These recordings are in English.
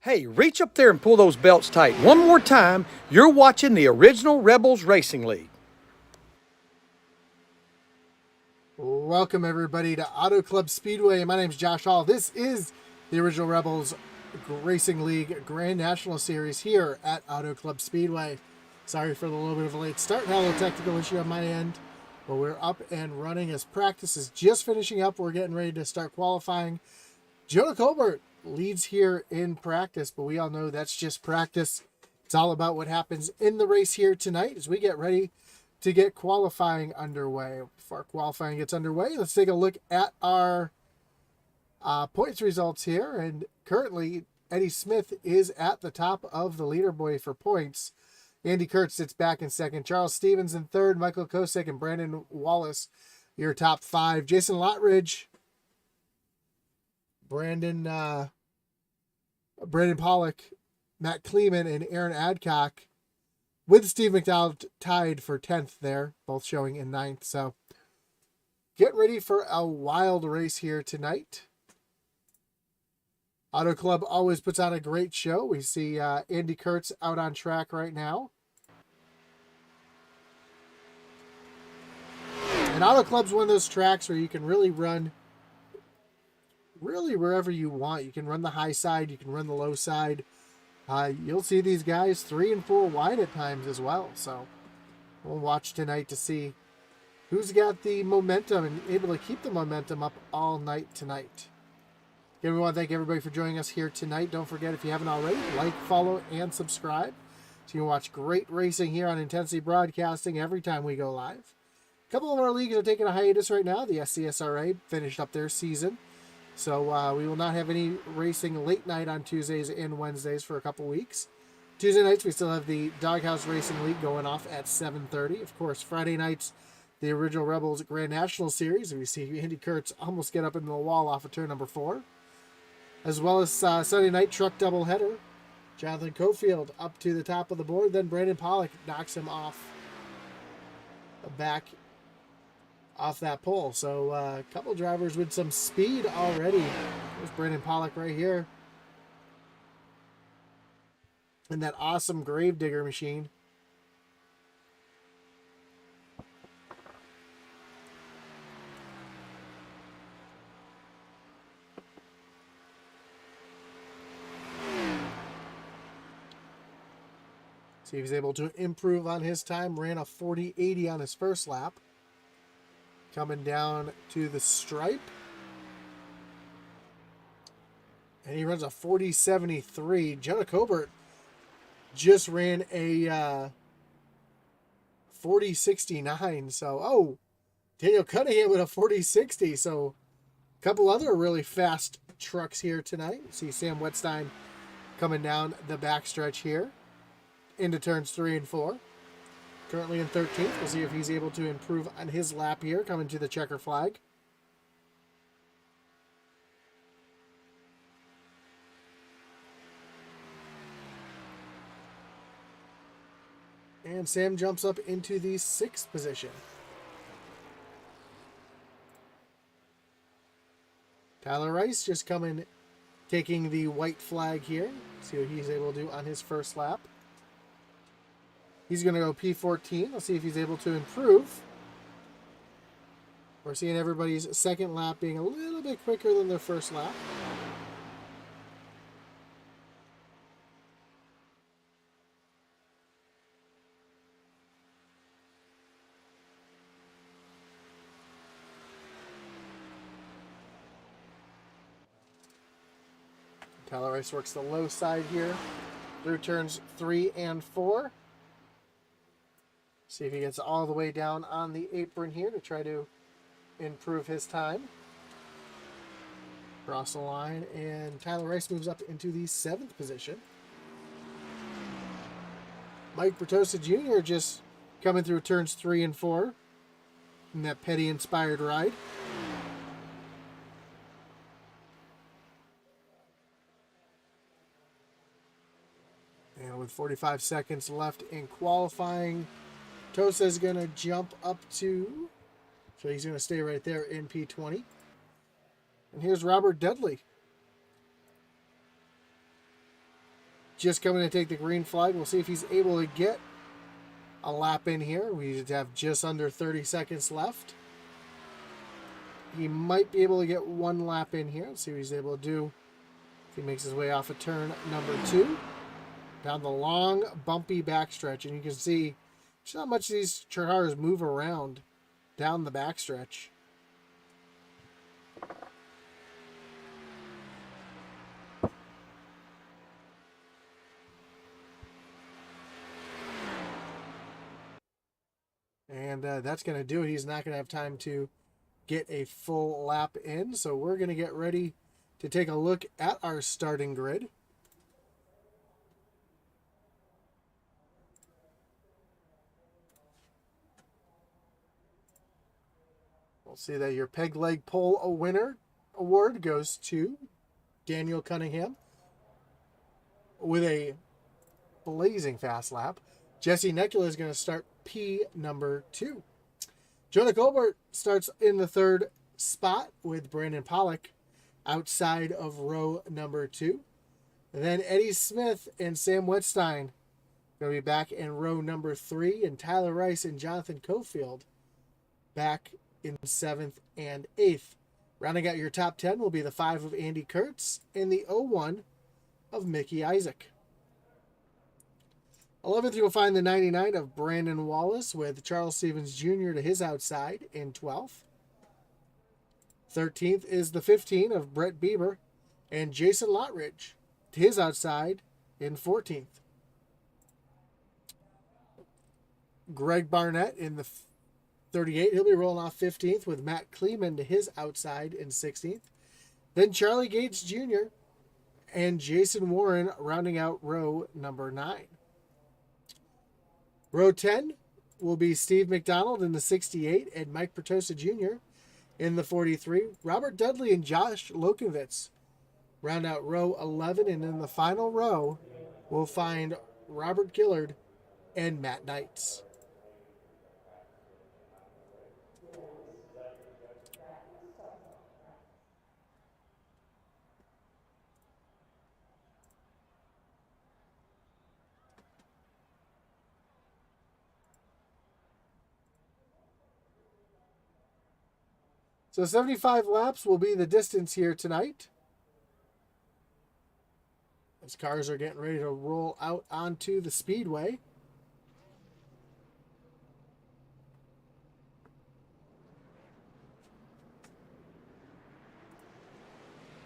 Hey, reach up there and pull those belts tight. One more time, you're watching the original Rebels Racing League. Welcome everybody to Auto Club Speedway. My name is Josh Hall. This is the original Rebels Racing League Grand National Series here at Auto Club Speedway. Sorry for the little bit of a late start. Had a little technical issue on my end, but we're up and running as practice is just finishing up. We're getting ready to start qualifying. Jonah Colbert leads here in practice, but we all know that's just practice. It's all about what happens in the race here tonight as we get ready to get qualifying underway. Before qualifying gets underway, let's take a look at our points results here. And currently, Eddie Smith is at the top of the leaderboard for points. Andy Kurtz sits back in second. Charles Stevens in third. Michael Kosick and Brandon Wallace, your top five. Jason Lottridge, Brandon Pollock, Matt Kleeman, and Aaron Adcock with Steve McDowell tied for 10th there, both showing in 9th. So get ready for a wild race here tonight. Auto Club always puts on a great show. We see Andy Kurtz out on track right now. And Auto Club's one of those tracks where you can really run wherever you want. You can run the high side, you can run the low side. You'll see these guys 3 and 4 wide at times as well. So we'll watch tonight to see who's got the momentum and able to keep the momentum up all night tonight. Again, we want to thank everybody for joining us here tonight. Don't forget, if you haven't already, like, follow, and subscribe so you can watch great racing here on Intensity Broadcasting every time we go live. A couple of our leagues are taking a hiatus right now. The SCSRA finished up their season. So we will not have any racing late night on Tuesdays and Wednesdays for a couple weeks. Tuesday nights, we still have the Doghouse Racing League going off at 7:30. Of course, Friday nights, the original Rebels Grand National Series. We see Andy Kurtz almost get up into the wall off of turn number 4. As well as Sunday night truck doubleheader. Jonathan Cofield up to the top of the board. Then Brandon Pollock knocks him off that pole. So a couple drivers with some speed already. There's Brandon Pollock right here. And that awesome Gravedigger machine. See if he's able to improve on his time. Ran a 40.80 on his first lap. Coming down to the stripe. And he runs a 40.73. Jonah Colbert just ran a 40.69. So, Daniel Cunningham with a 40.60. So, a couple other really fast trucks here tonight. See Sam Wetstein coming down the backstretch here into turns 3 and 4. Currently in 13th. We'll see if he's able to improve on his lap here, coming to the checker flag. And Sam jumps up into the 6th position. Tyler Rice just taking the white flag here. See what he's able to do on his first lap. He's going to go P14. Let's see if he's able to improve. We're seeing everybody's second lap being a little bit quicker than their first lap. Tyler Rice works the low side here through turns 3 and 4. See if he gets all the way down on the apron here to try to improve his time. Cross the line, and Tyler Rice moves up into the 7th position. Mike Bertosa Jr. just coming through turns 3 and 4 in that Petty-inspired ride. And with 45 seconds left in qualifying, Tosa is going to jump up to, so he's going to stay right there in P20. And here's Robert Dudley. just coming to take the green flag. We'll see if he's able to get a lap in here. We have just under 30 seconds left. He might be able to get one lap in here. Let's see what he's able to do. If he makes his way off of turn number 2. Down the long, bumpy backstretch. And you can see just how much these cars move around down the backstretch. And that's going to do it. He's not going to have time to get a full lap in. So we're going to get ready to take a look at our starting grid. We'll see that your peg leg pole winner award goes to Daniel Cunningham with a blazing fast lap. Jesse Nekula is going to start P number 2. Jonah Colbert starts in the 3rd spot with Brandon Pollock outside of row number 2. And then Eddie Smith and Sam Wetstein going to be back in row number 3, and Tyler Rice and Jonathan Cofield back in 7th and 8th. Rounding out your top 10 will be the 5 of Andy Kurtz and the 01 of Mickey Isaac. 11th, you'll find the 99 of Brandon Wallace with Charles Stevens Jr. to his outside in 12th. 13th is the 15 of Brett Bieber and Jason Lottridge to his outside in 14th. Greg Barnett in the 38. He'll be rolling off 15th with Matt Kleeman to his outside in 16th. Then Charlie Gates Jr. and Jason Warren rounding out row number 9. Row 10 will be Steve McDonald in the 68 and Mike Pertosa Jr. in the 43. Robert Dudley and Josh Lokovitz round out row 11. And in the final row, we'll find Robert Gillard and Matt Knights. So 75 laps will be the distance here tonight, as cars are getting ready to roll out onto the Speedway.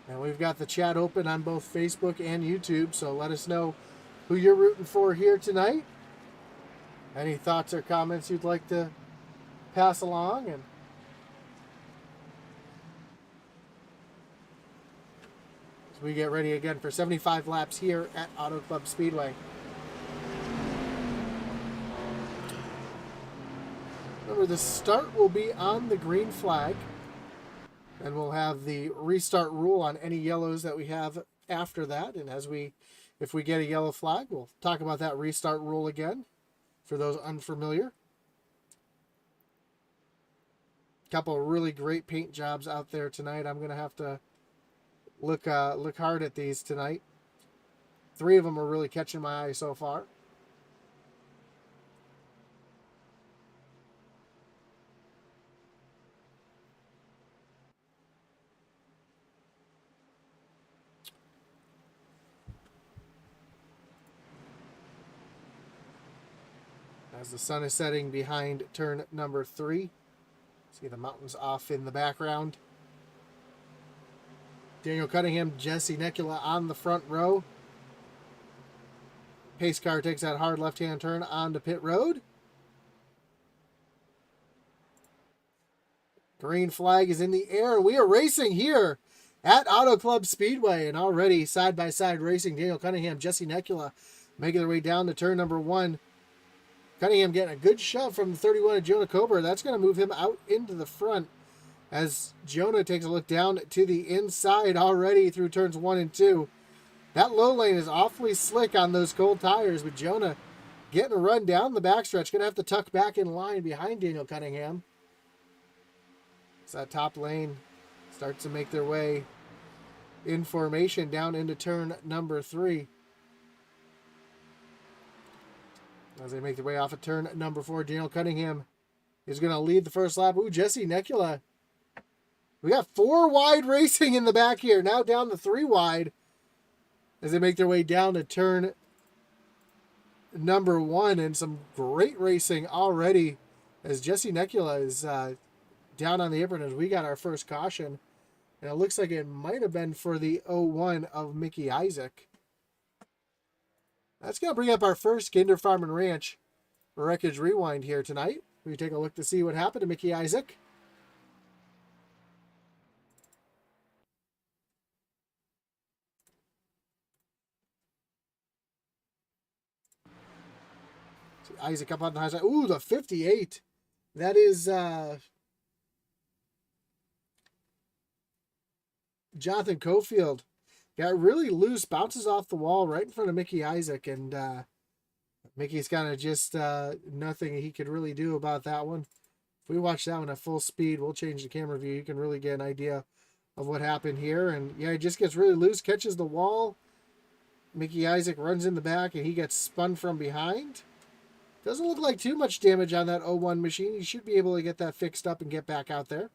And we've got the chat open on both Facebook and YouTube, so let us know who you're rooting for here tonight. Any thoughts or comments you'd like to pass along, and as we get ready again for 75 laps here at Auto Club Speedway. Remember, the start will be on the green flag, and we'll have the restart rule on any yellows that we have after that. And if we get a yellow flag, we'll talk about that restart rule again for those unfamiliar. Couple of really great paint jobs out there tonight. I'm going to have to look hard at these tonight. 3 of them are really catching my eye so far. As the sun is setting behind turn number 3. See the mountains off in the background. Daniel Cunningham, Jesse Nekula on the front row. Pace car takes that hard left-hand turn onto pit road. Green flag is in the air. We are racing here at Auto Club Speedway, and already side-by-side racing. Daniel Cunningham, Jesse Nekula making their way down to turn number 1. Cunningham getting a good shove from the 31 of Jonah Kober. That's going to move him out into the front, as Jonah takes a look down to the inside already through turns 1 and 2. That low lane is awfully slick on those cold tires, but Jonah getting a run down the backstretch. Going to have to tuck back in line behind Daniel Cunningham. So that top lane starts to make their way in formation down into turn number 3. As they make their way off at turn number 4, Daniel Cunningham is going to lead the first lap. Ooh, Jesse Nekula. We got 4 wide racing in the back here. Now down to 3 wide as they make their way down to turn number 1. And some great racing already as Jesse Nekula is down on the apron as we got our first caution. And it looks like it might have been for the 01 of Mickey Isaac. That's going to bring up our first Kinder Farm and Ranch Wreckage Rewind here tonight. We take a look to see what happened to Mickey Isaac. See Isaac up on the high side. Ooh, the 58. That is Jonathan Cofield. Got really loose, bounces off the wall right in front of Mickey Isaac, and Mickey's kind of just nothing he could really do about that one. If we watch that one at full speed, we'll change the camera view. You can really get an idea of what happened here. And yeah, he just gets really loose, catches the wall. Mickey Isaac runs in the back, and he gets spun from behind. Doesn't look like too much damage on that 01 machine. He should be able to get that fixed up and get back out there.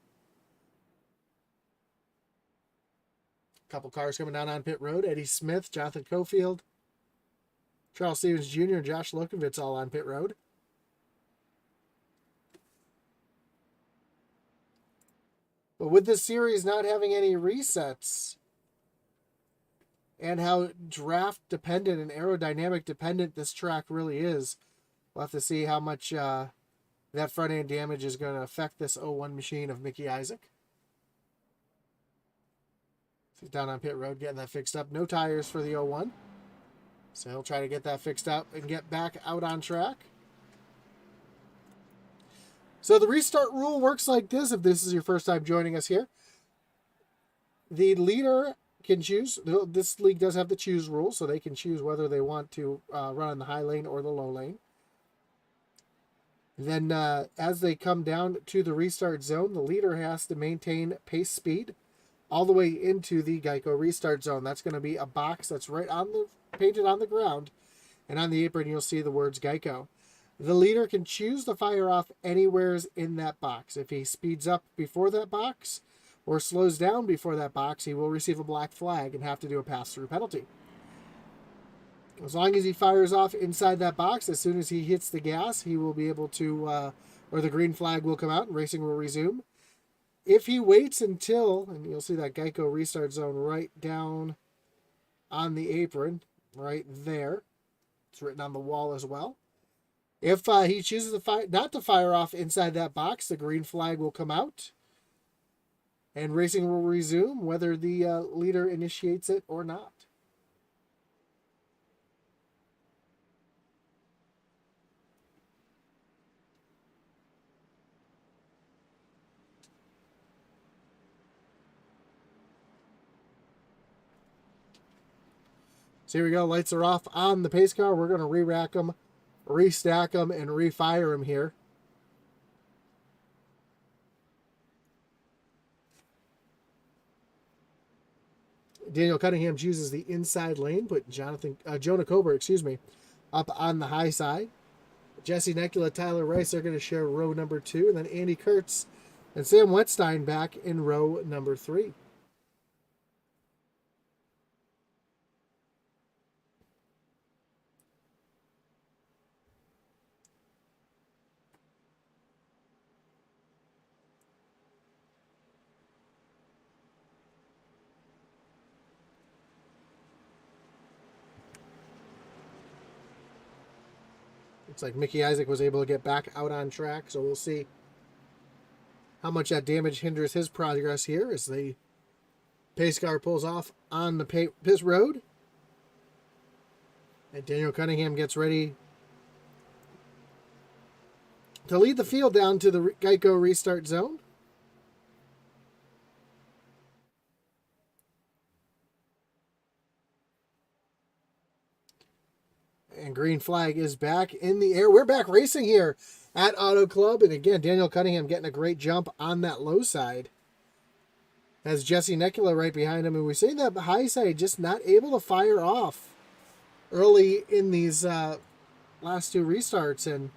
Couple cars coming down on pit road. Eddie Smith, Jonathan Cofield, Charles Stevens Jr., and Josh Lokovitz all on pit road. But with this series not having any resets and how draft dependent and aerodynamic dependent this track really is, we'll have to see how much that front end damage is going to affect this 01 machine of Mickey Isaac. He's down on pit road getting that fixed up. No tires for the 01. So he'll try to get that fixed up and get back out on track. So the restart rule works like this, if this is your first time joining us here. The leader can choose. This league does have the choose rule, so they can choose whether they want to run in the high lane or the low lane. Then as they come down to the restart zone, the leader has to maintain pace speed all the way into the Geico Restart Zone. That's going to be a box that's right on the painted on the ground, and on the apron you'll see the words Geico. The leader can choose to fire off anywhere in that box. If he speeds up before that box or slows down before that box, he will receive a black flag and have to do a pass-through penalty. As long as he fires off inside that box, as soon as he hits the gas, he will be able to, or the green flag will come out and racing will resume. If he waits until, and you'll see that Geico Restart Zone right down on the apron, right there. It's written on the wall as well. If he chooses to not to fire off inside that box, the green flag will come out. And racing will resume, whether the leader initiates it or not. So here we go. Lights are off on the pace car. We're going to re-rack them, restack them, and refire them here. Daniel Cunningham chooses the inside lane, put Jonah Kober, up on the high side. Jesse Nekula, Tyler Rice are going to share row number 2, and then Andy Kurtz and Sam Wetstein back in row number 3. Looks like Mickey Isaac was able to get back out on track, so we'll see how much that damage hinders his progress here as the pace car pulls off on the pit road. And Daniel Cunningham gets ready to lead the field down to the Geico Restart Zone. And green flag is back in the air. We're back racing here at Auto Club. And again, Daniel Cunningham getting a great jump on that low side. Has Jesse Nekula right behind him. And we're seeing that high side just not able to fire off early in these last two restarts, and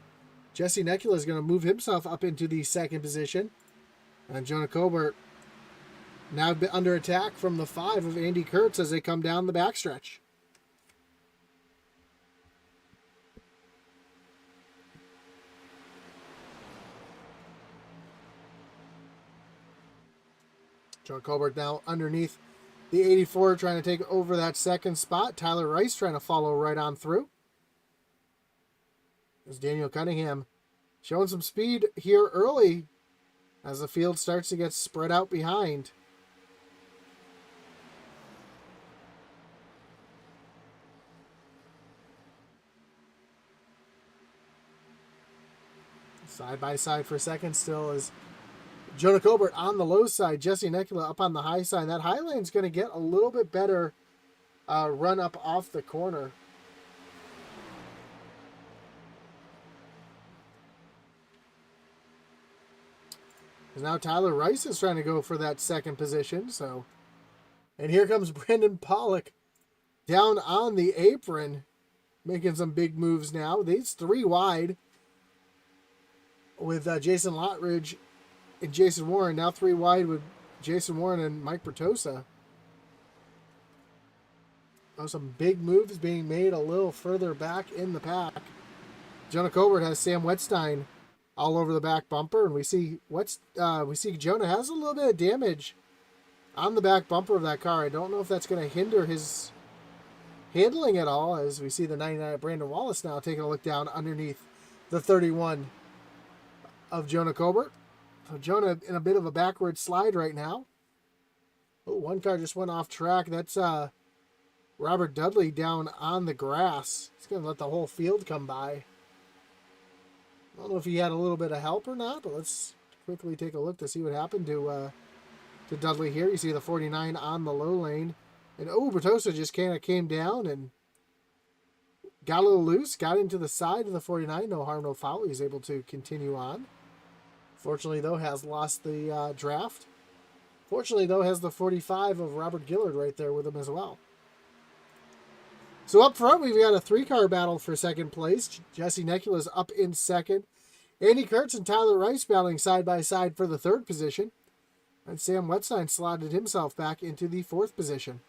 Jesse Nekula is going to move himself up into the second position. And Jonah Colbert now under attack from the 5 of Andy Kurtz as they come down the backstretch. Jonah Colbert now underneath the 84, trying to take over that second spot. Tyler Rice trying to follow right on through. As Daniel Cunningham showing some speed here early as the field starts to get spread out behind. Side by side for second still is Jonah Colbert on the low side, Jesse Nekula up on the high side. That high lane's going to get a little bit better run up off the corner. Now Tyler Rice is trying to go for that second position. So, and here comes Brandon Pollock down on the apron, making some big moves now. He's 3 wide with Jason Lottridge and Jason Warren. Now 3 wide with Jason Warren and Mike Bertosa. Oh, some big moves being made a little further back in the pack. Jonah Colbert has Sam Wetstein all over the back bumper, and we see Jonah has a little bit of damage on the back bumper of that car. I don't know if that's going to hinder his handling at all, as we see the 99 Brandon Wallace now taking a look down underneath the 31 of Jonah Colbert. So Jonah in a bit of a backward slide right now. Oh, one car just went off track. That's Robert Dudley down on the grass. He's going to let the whole field come by. I don't know if he had a little bit of help or not, but let's quickly take a look to see what happened to Dudley here. You see the 49 on the low lane. And Bertosa just kind of came down and got a little loose, got into the side of the 49. No harm, no foul. He's able to continue on. Fortunately, though, has lost the draft. Fortunately, though, has the 45 of Robert Gillard right there with him as well. So up front, we've got a 3-car battle for second place. Jesse Nekula's up in second. Andy Kurtz and Tyler Rice battling side by side for the 3rd position. And Sam Wetstein slotted himself back into the 4th position.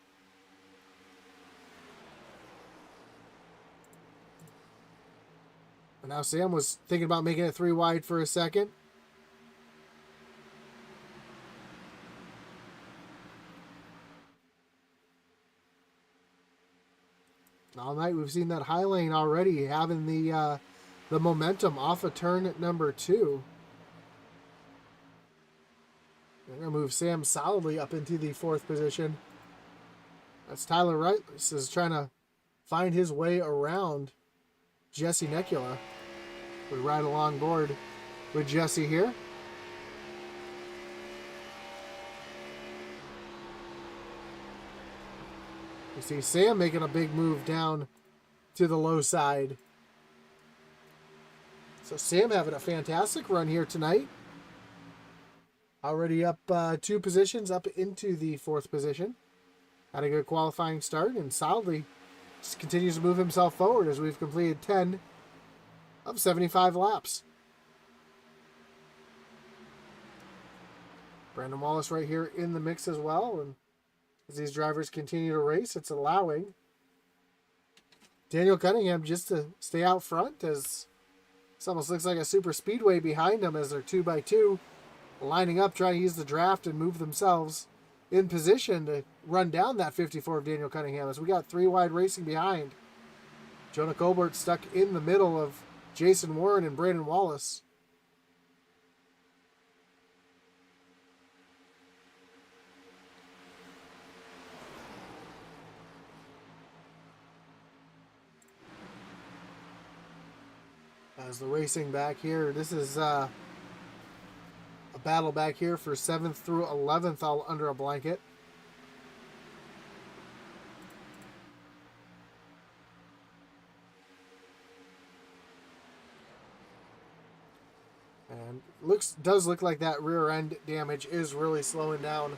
And now Sam was thinking about making it 3 wide for a second. All night we've seen that high lane already having the momentum off of turn number 2. They're going to move Sam solidly up into the 4th position. That's Tyler Rice is trying to find his way around Jesse Nekula. We ride along board with Jesse here. You see Sam making a big move down to the low side. So Sam having a fantastic run here tonight. Already up 2 positions up into the 4th position. Had a good qualifying start and solidly just continues to move himself forward as we've completed 10 of 75 laps. Brandon Wallace right here in the mix as well. And as these drivers continue to race, it's allowing Daniel Cunningham just to stay out front, as this almost looks like a super speedway behind them as they're 2x2 lining up, trying to use the draft and move themselves in position to run down that 54 of Daniel Cunningham, as we got 3 wide racing behind. Jonah Colbert stuck in the middle of Jason Warren and Brandon Wallace. As the racing back here, this is a battle back here for 7th through 11th all under a blanket. And does look like that rear end damage is really slowing down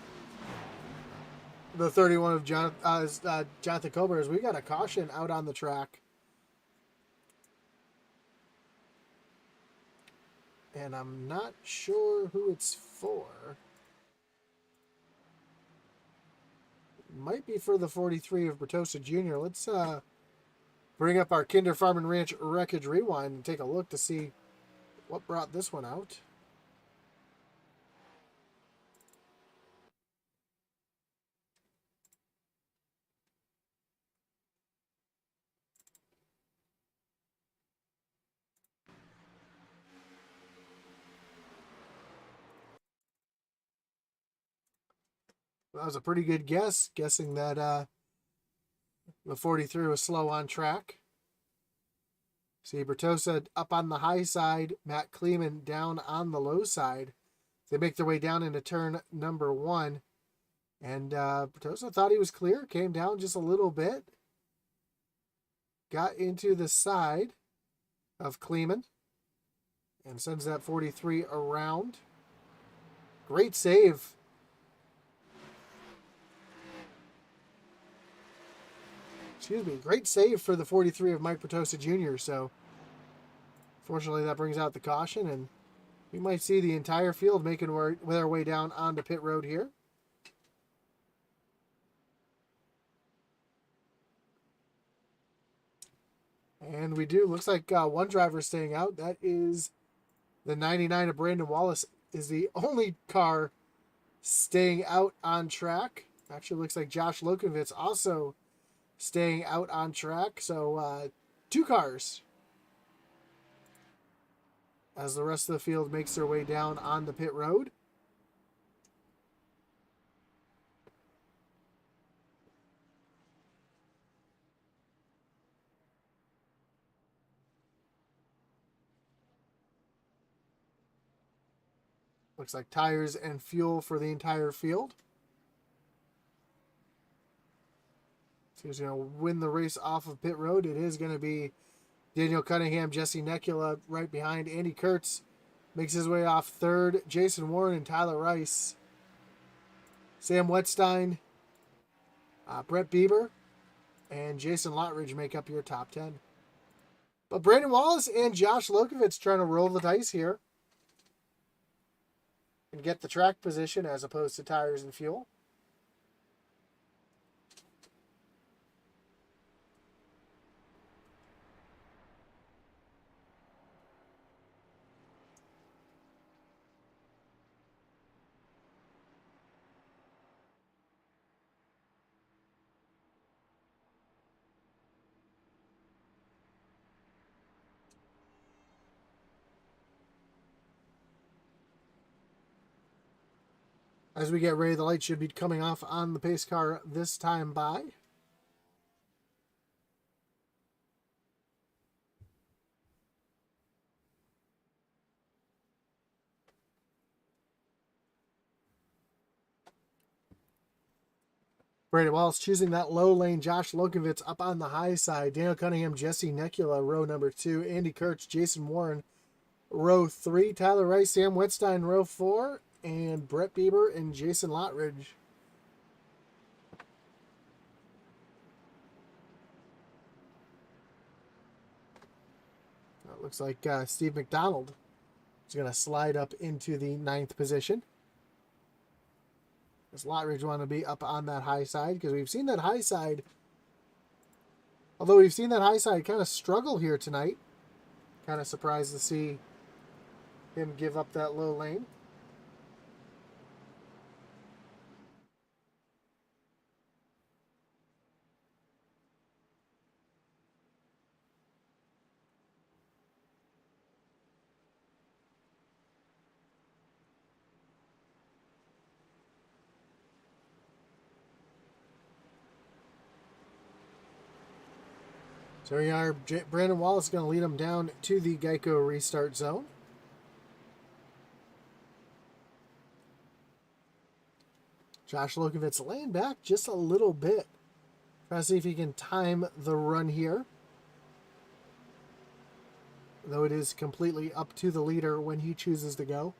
the 31 of Jonathan Colbert, as we got a caution out on the track. and I'm not sure who it's for. Might be for the 43 of Bertosa Jr. Let's bring up our Kinder Farm and Ranch Wreckage Rewind and take a look to see what brought this one out. That was a pretty good guess, guessing that the 43 was slow on track. See, Bertosa up on the high side, Matt Kleeman down on the low side. They make their way down into turn number 1. And Bertosa thought he was clear, came down just a little bit. Got into the side of Kleeman and sends that 43 around. Great save. Excuse me, great save for the 43 of Mike Bertosa Jr. So, fortunately, that brings out the caution, and we might see the entire field making their way down onto pit road here. And we do. Looks like one driver staying out. That is the 99 of Brandon Wallace. Is the only car staying out on track. Actually, looks like Josh Lokovitz also staying out on track. So 2 cars as the rest of the field makes their way down on the pit road. Looks like tires and fuel for the entire field. So who's going to win the race off of pit road? It is going to be Daniel Cunningham, Jesse Nekula right behind. Andy Kurtz makes his way off third. Jason Warren and Tyler Rice. Sam Wetstein, Brett Bieber, and Jason Lotridge make up your top 10. But Brandon Wallace and Josh Lokovitz trying to roll the dice here and get the track position as opposed to tires and fuel. As we get ready, the light should be coming off on the pace car this time by. Brandon Wallace choosing that low lane. Josh Lokovitz up on the high side. Daniel Cunningham, Jesse Nekula, row number 2. Andy Kurtz, Jason Warren, row 3. Tyler Rice, Sam Wetstein, row 4. And Brett Bieber and Jason Lotridge. It looks like Steve McDonald is going to slide up into the 9th position. Does Lotridge want to be up on that high side? Because we've seen that high side, although we've seen that high side kind of struggle here tonight. Kind of surprised to see him give up that low lane. So we are, Brandon Wallace is going to lead him down to the Geico Restart zone. Josh Lokovitz laying back just a little bit. Trying to see if he can time the run here. Though it is completely up to the leader when he chooses to go.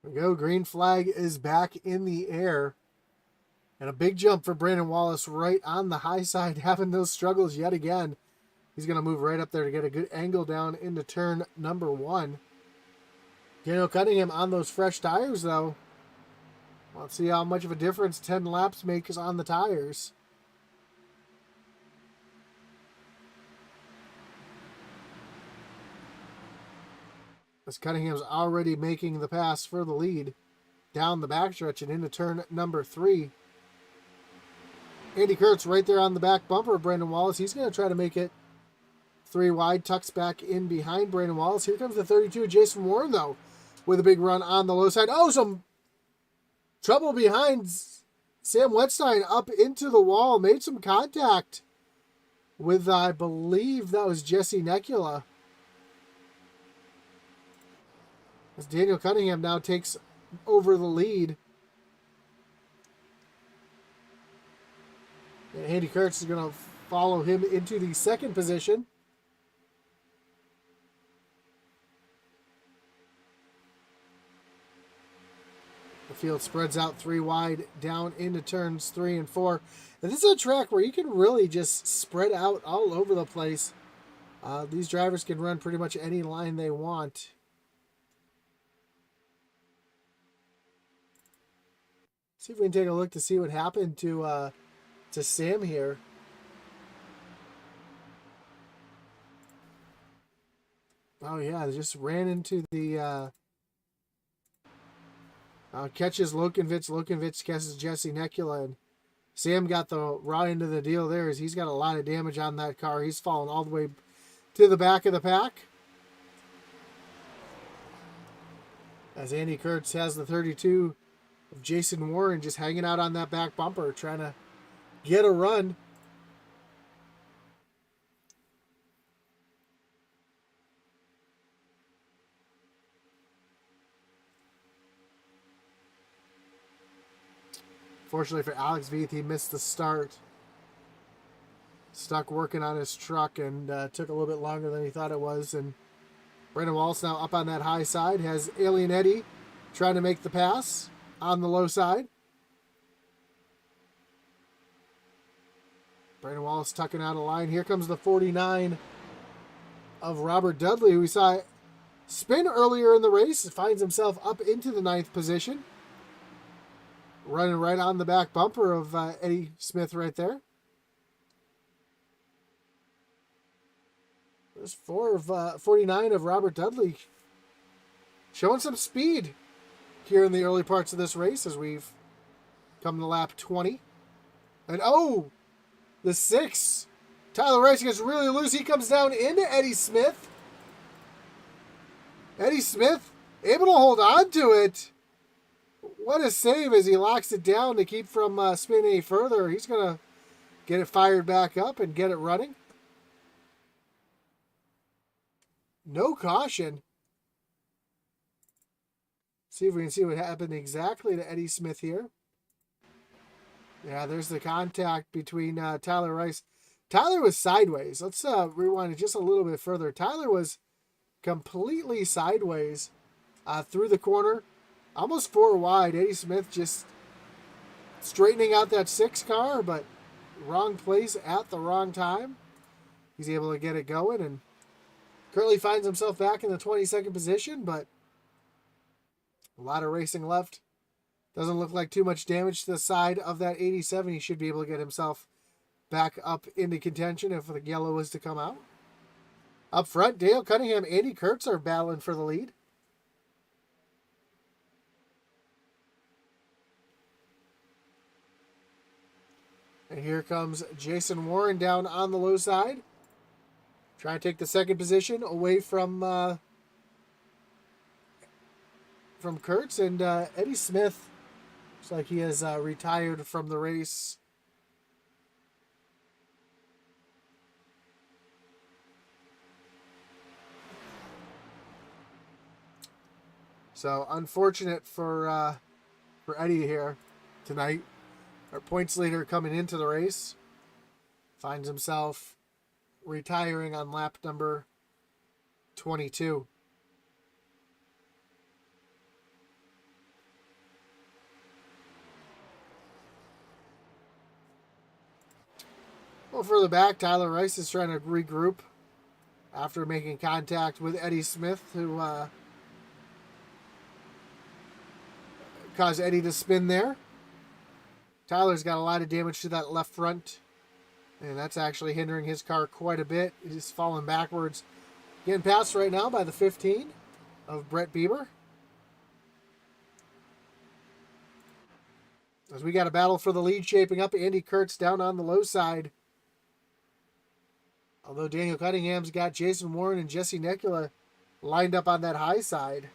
There we go. Green flag is back in the air. And a big jump for Brandon Wallace right on the high side, having those struggles yet again. He's going to move right up there to get a good angle down into turn number 1. Daniel Cunningham on those fresh tires, though. Let's see how much of a difference 10 laps makes on the tires. As Cunningham's already making the pass for the lead down the backstretch and into turn number 3. Andy Kurtz right there on the back bumper of Brandon Wallace. He's going to try to make it 3 wide, tucks back in behind Brandon Wallace. Here comes the 32, Jason Warren, though, with a big run on the low side. Oh, some trouble behind Sam Wetstein up into the wall. Made some contact with, I believe that was Jesse Necula. As Daniel Cunningham now takes over the lead. And Andy Kurtz is going to follow him into the second position. The field spreads out 3 wide down into turns 3 and 4. And this is a track where you can really just spread out all over the place. These drivers can run pretty much any line they want. See if we can take a look to see what happened to Sam here. Oh yeah, they just ran into the catches Lokenvich. Lokenvich catches Jesse Necula, and Sam got the raw end of the deal there as he's got a lot of damage on that car. He's fallen all the way to the back of the pack. As Andy Kurtz has the 32 of Jason Warren just hanging out on that back bumper, trying to get a run. Fortunately for Alex Veith, he missed the start. Stuck working on his truck and took a little bit longer than he thought it was. And Brandon Wallace now up on that high side. Has Alien Eddie trying to make the pass on the low side. Brandon Wallace tucking out a line. Here comes the 49 of Robert Dudley, who we saw spin earlier in the race. Finds himself up into the 9th position. Running right on the back bumper of Eddie Smith right there. There's 49 of Robert Dudley showing some speed here in the early parts of this race as we've come to lap 20. And oh, the 6. Tyler Rice gets really loose. He comes down into Eddie Smith. Eddie Smith able to hold on to it. What a save as he locks it down to keep from spinning any further. He's going to get it fired back up and get it running. No caution. See if we can see what happened exactly to Eddie Smith here. Yeah, there's the contact between Tyler Rice. Tyler was sideways. Let's rewind it just a little bit further. Tyler was completely sideways through the corner. Almost 4 wide. Eddie Smith just straightening out that 6 car, but wrong place at the wrong time. He's able to get it going and currently finds himself back in the 22nd position, but a lot of racing left. Doesn't look like too much damage to the side of that 87. He should be able to get himself back up into contention if the yellow was to come out. Up front, Dale Cunningham, Andy Kurtz are battling for the lead. And here comes Jason Warren down on the low side. Trying to take the 2nd position away from Kurtz. And Eddie Smith looks like he has retired from the race. So unfortunate for Eddie here tonight. Our points leader coming into the race finds himself retiring on lap number 22. Well, further back, Tyler Rice is trying to regroup after making contact with Eddie Smith, who caused Eddie to spin there. Tyler's got a lot of damage to that left front, and that's actually hindering his car quite a bit. He's falling backwards. Getting passed right now by the 15 of Brett Bieber. As we got a battle for the lead shaping up, Andy Kurtz down on the low side. Although Daniel Cunningham's got Jason Warren and Jesse Nekula lined up on that high side.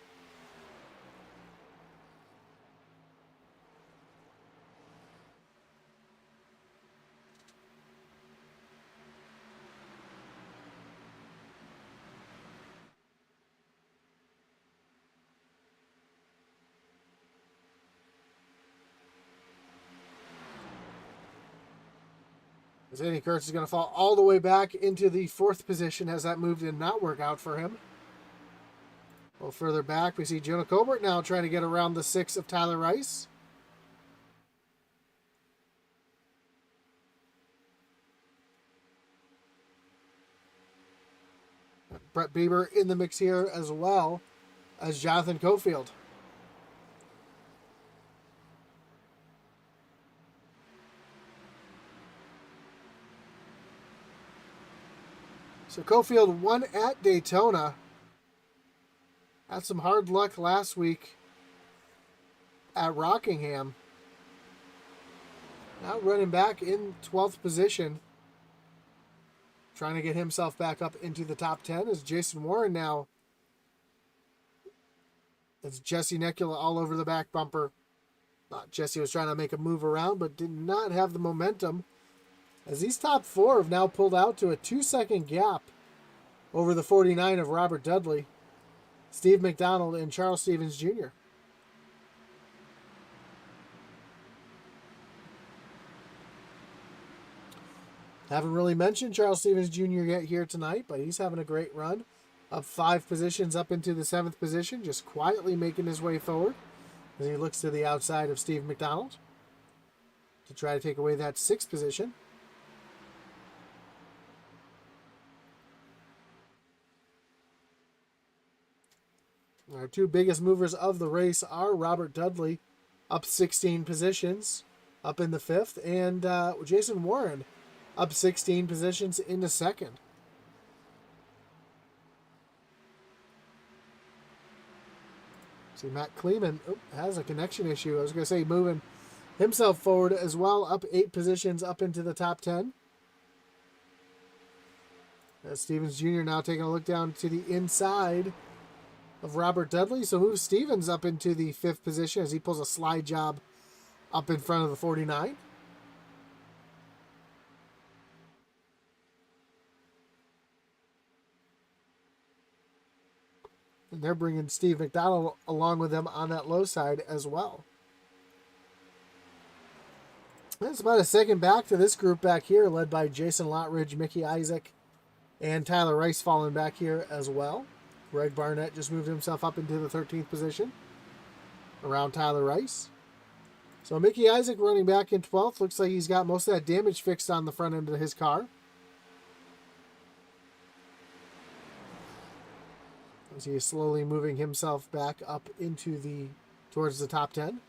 As Andy Kurtz is going to fall all the way back into the 4th position as that move did not work out for him. A little further back, we see Jonah Colbert now trying to get around the 6 of Tyler Rice. Brett Bieber in the mix here as well as Jonathan Cofield. So Cofield won at Daytona. Had some hard luck last week at Rockingham. Now running back in 12th position. Trying to get himself back up into the top 10 is Jason Warren now. It's Jesse Nekula all over the back bumper. Jesse was trying to make a move around, but did not have the momentum. As these top 4 have now pulled out to a 2-second gap over the 49 of Robert Dudley, Steve McDonald, and Charles Stevens Jr. Haven't really mentioned Charles Stevens Jr. yet here tonight, but he's having a great run. Up 5 positions up into the 7th position, just quietly making his way forward as he looks to the outside of Steve McDonald to try to take away that 6th position. Our 2 biggest movers of the race are Robert Dudley, up 16 positions, up in the 5th, and Jason Warren, up 16 positions in the 2nd. See, Matt Kleeman has a connection issue. I was going to say moving himself forward as well, up 8 positions up into the top 10. As Stevens Jr. now taking a look down to the inside of Robert Dudley. So moves Stevens up into the 5th position as he pulls a slide job up in front of the 49. And they're bringing Steve McDonald along with them on that low side as well. It's about a second back to this group back here, led by Jason Lottridge, Mickey Isaac, and Tyler Rice falling back here as well. Greg Barnett just moved himself up into the 13th position around Tyler Rice. So Mickey Isaac running back in 12th. Looks like he's got most of that damage fixed on the front end of his car. As he is slowly moving himself back up into towards the top 10.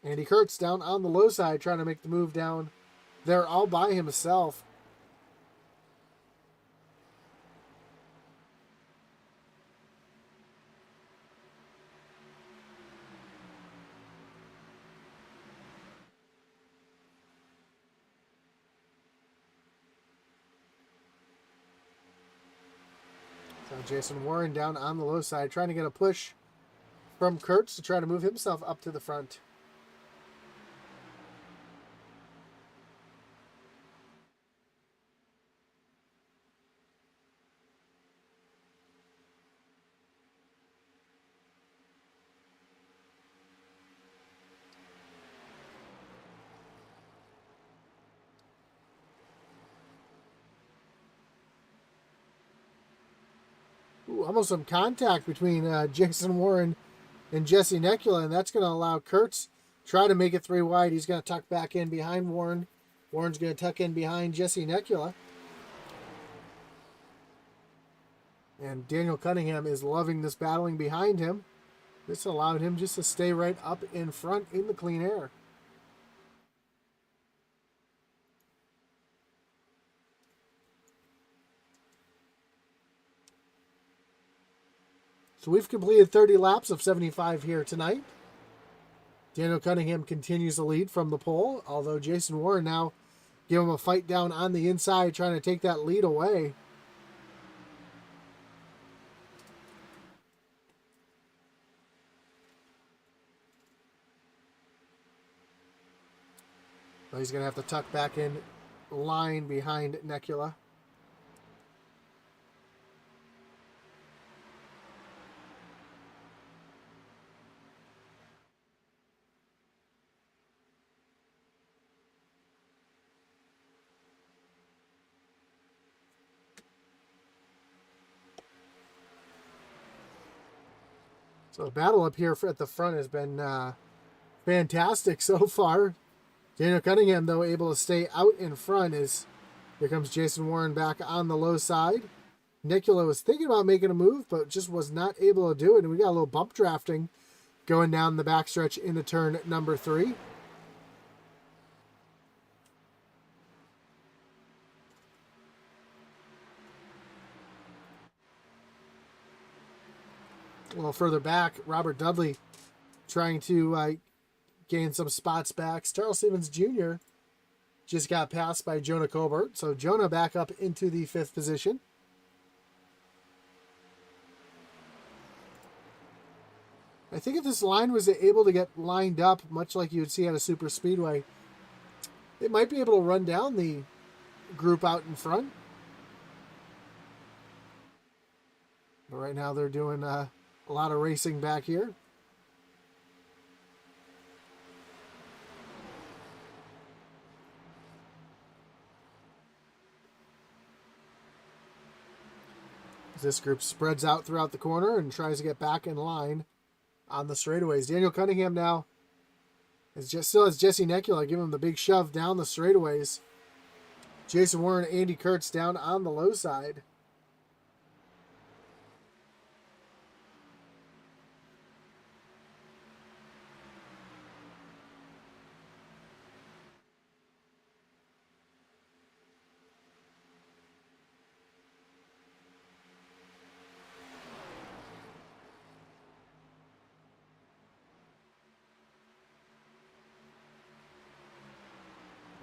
Andy Kurtz down on the low side trying to make the move down there all by himself. So Jason Warren down on the low side trying to get a push from Kurtz to try to move himself up to the front. Almost some contact between Jason Warren and Jesse Nekula, and that's going to allow Kurtz try to make it 3 wide. He's going to tuck back in behind Warren. Warren's going to tuck in behind Jesse Nekula. And Daniel Cunningham is loving this battling behind him. This allowed him just to stay right up in front in the clean air. So we've completed 30 laps of 75 here tonight. Daniel Cunningham continues the lead from the pole, although Jason Warren now give him a fight down on the inside, trying to take that lead away. So he's going to have to tuck back in line behind Nekula. So the battle up here at the front has been fantastic so far. Daniel Cunningham, though, able to stay out in front as here comes Jason Warren back on the low side. Nekula was thinking about making a move, but just was not able to do it. And we got a little bump drafting going down the backstretch into turn number 3. A little further back, Robert Dudley trying to gain some spots back. Charles Stevens Jr. just got passed by Jonah Colbert. So Jonah back up into the 5th position. I think if this line was able to get lined up, much like you would see at a super speedway, it might be able to run down the group out in front. But right now they're doing a lot of racing back here. This group spreads out throughout the corner and tries to get back in line on the straightaways. Daniel Cunningham now still has Jesse Nekula give him the big shove down the straightaways. Jason Warren, Andy Kurtz down on the low side.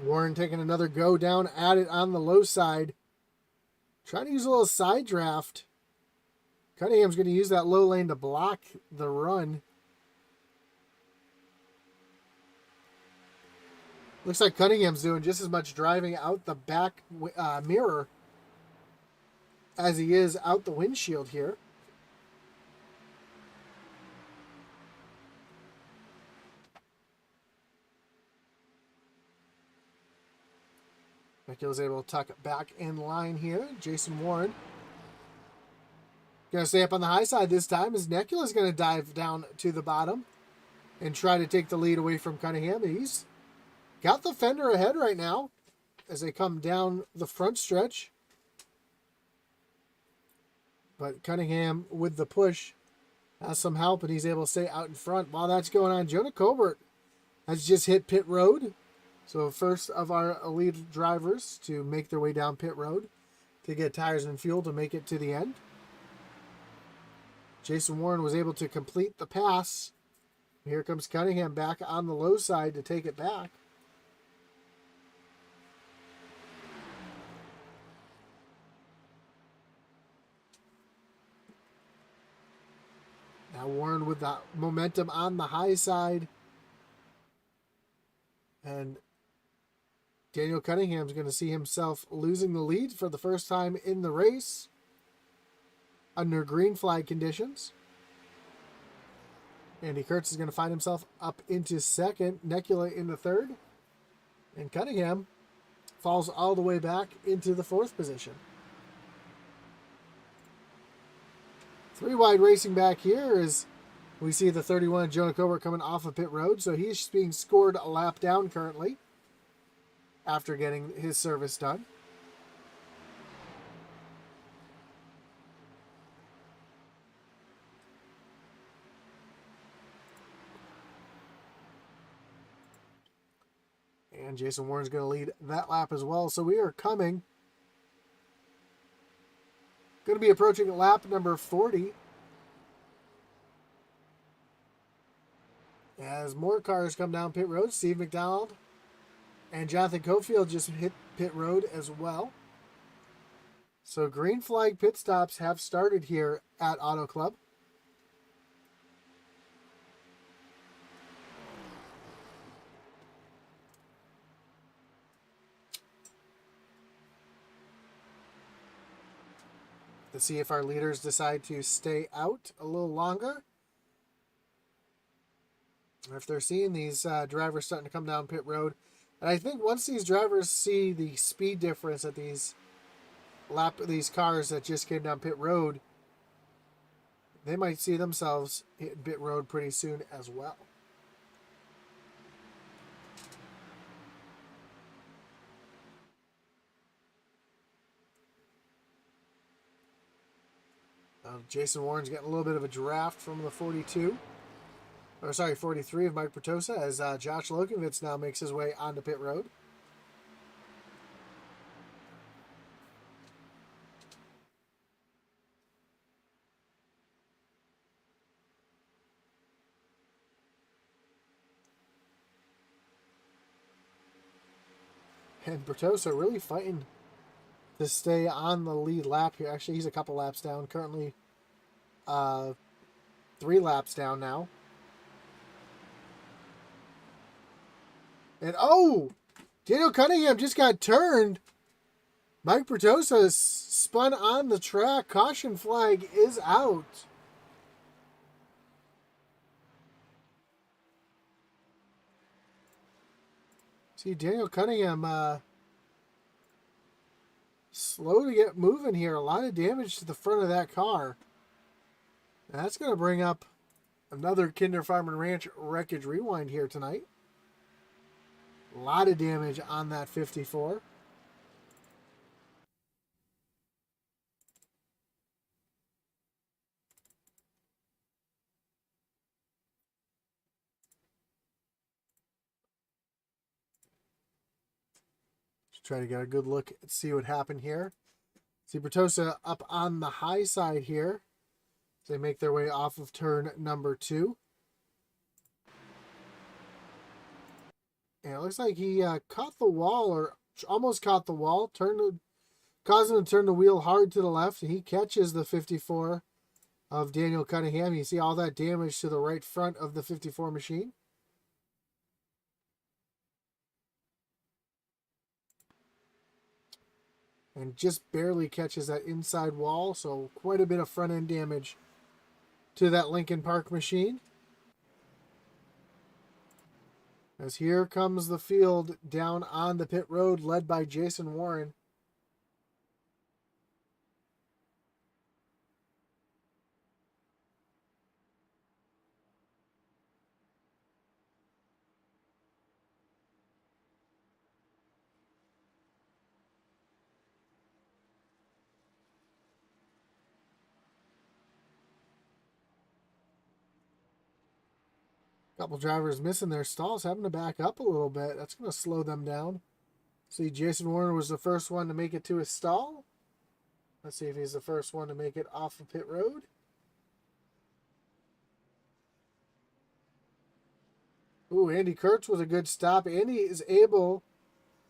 Warren taking another go down at it on the low side. Trying to use a little side draft. Cunningham's going to use that low lane to block the run. Looks like Cunningham's doing just as much driving out the back mirror as he is out the windshield here. Nekula's able to tuck it back in line here. Jason Warren going to stay up on the high side this time as Nekula's going to dive down to the bottom and try to take the lead away from Cunningham. He's got the fender ahead right now as they come down the front stretch. But Cunningham with the push has some help and he's able to stay out in front. While that's going on, Jonah Colbert has just hit pit road. So first of our lead drivers to make their way down pit road to get tires and fuel to make it to the end. Jason Warren was able to complete the pass. Here comes Cunningham back on the low side to take it back. Now Warren with the momentum on the high side. And Daniel Cunningham's going to see himself losing the lead for the first time in the race under green flag conditions. Andy Kurtz is going to find himself up into second, Nekula in the third, and Cunningham falls all the way back into the 4th position. 3 wide racing back here as We see the 31 Jonah Cobra coming off of pit road, so he's being scored a lap down currently after getting his service done. And Jason Warren's going to lead that lap as well. So we are going to be approaching lap number 40. As more cars come down pit road, Steve McDonald and Jonathan Cofield just hit pit road as well. So green flag pit stops have started here at Auto Club. To see if our leaders decide to stay out a little longer. If they're seeing these drivers starting to come down pit road. And I think once these drivers see the speed difference at these cars that just came down pit road, they might see themselves hitting pit road pretty soon as well. Jason Warren's getting a little bit of a draft from the 43 of Mike Bertosa as Josh Lokovitz now makes his way onto pit road. And Bertosa really fighting to stay on the lead lap here. Actually, he's a couple laps down. Currently 3 laps down now. And Daniel Cunningham just got turned. Mike Bertosa is spun on the track. Caution flag is out. See Daniel Cunningham slow to get moving here. A lot of damage to the front of that car. And that's going to bring up another Kinder Farm and Ranch Wreckage Rewind here tonight. A lot of damage on that 54. Just try to get a good look and see what happened here. See Bertosa up on the high side here. They make their way off of turn number 2. And it looks like he caught the wall, or almost caught the wall, causing him to turn the wheel hard to the left, and he catches the 54 of Daniel Cunningham. You see all that damage to the right front of the 54 machine. And just barely catches that inside wall, so quite a bit of front end damage to that Lincoln Park machine. As here comes the field down on the pit road, led by Jason Warren. Couple drivers missing their stalls, having to back up a little bit. That's going to slow them down. See, Jason Warren was the first one to make it to his stall. Let's see if he's the first one to make it off of pit road. Ooh, Andy Kurtz was a good stop. Andy is able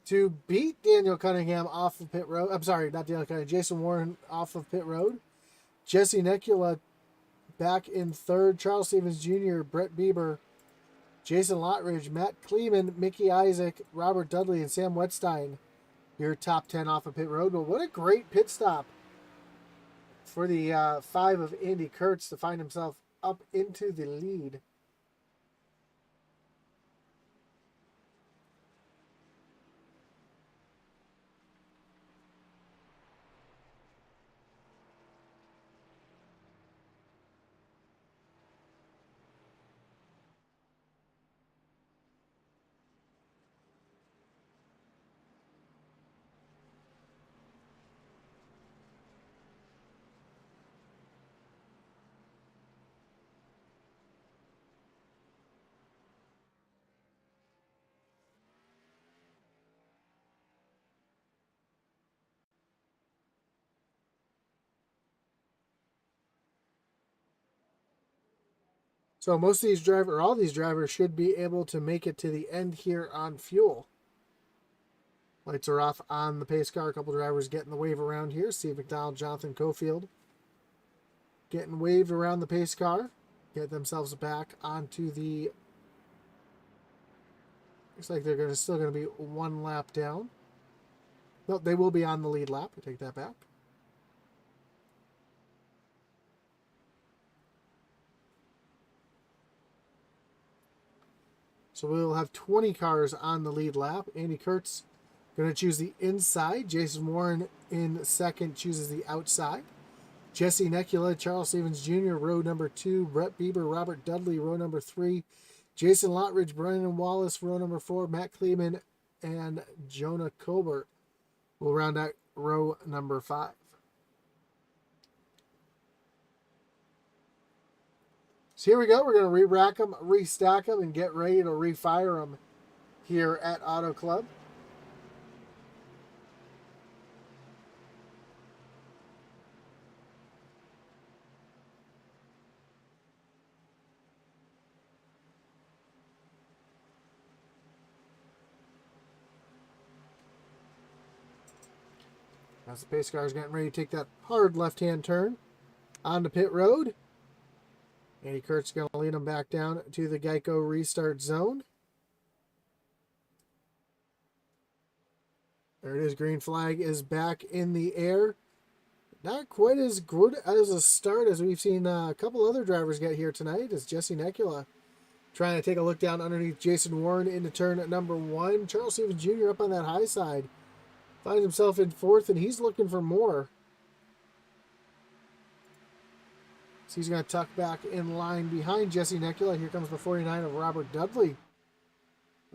to beat Daniel Cunningham off of pit road. I'm sorry, not Daniel Cunningham. Jason Warren off of pit road. Jesse Necula back in third. Charles Stevens Jr., Brett Bieber, Jason Lottridge, Matt Kleeman, Mickey Isaac, Robert Dudley, and Sam Wetstein. Your top 10 off of pit road. But what a great pit stop for the 5 of Andy Kurtz to find himself up into the lead. So most of these drivers, or all these drivers, should be able to make it to the end here on fuel. Lights are off on the pace car. A couple drivers getting the wave around here. Steve McDonald, Jonathan Cofield getting waved around the pace car. Get themselves back onto the... Looks like they're still going to be one lap down. No, they will be on the lead lap. I take that back. So we'll have 20 cars on the lead lap. Andy Kurtz going to choose the inside. Jason Warren in second chooses the outside. Jesse Nekula, Charles Stevens Jr., row number 2. Brett Bieber, Robert Dudley, row number 3. Jason Lottridge, Brennan Wallace, row number 4. Matt Kleeman and Jonah Colbert will round out row number 5. So here we go. We're going to re-rack them, restack them, and get ready to refire them here at Auto Club. As the pace car is getting ready to take that hard left-hand turn onto pit road. Andy Kurt's going to lead them back down to the Geico Restart zone. There it is. Green flag is back in the air. Not quite as good as a start as we've seen a couple other drivers get here tonight. As Jesse Nekula trying to take a look down underneath Jason Warren into turn number 1. Charles Stevens Jr. up on that high side. Finds himself in 4th, and he's looking for more. So he's going to tuck back in line behind Jesse Nekula. Here comes the 49 of Robert Dudley.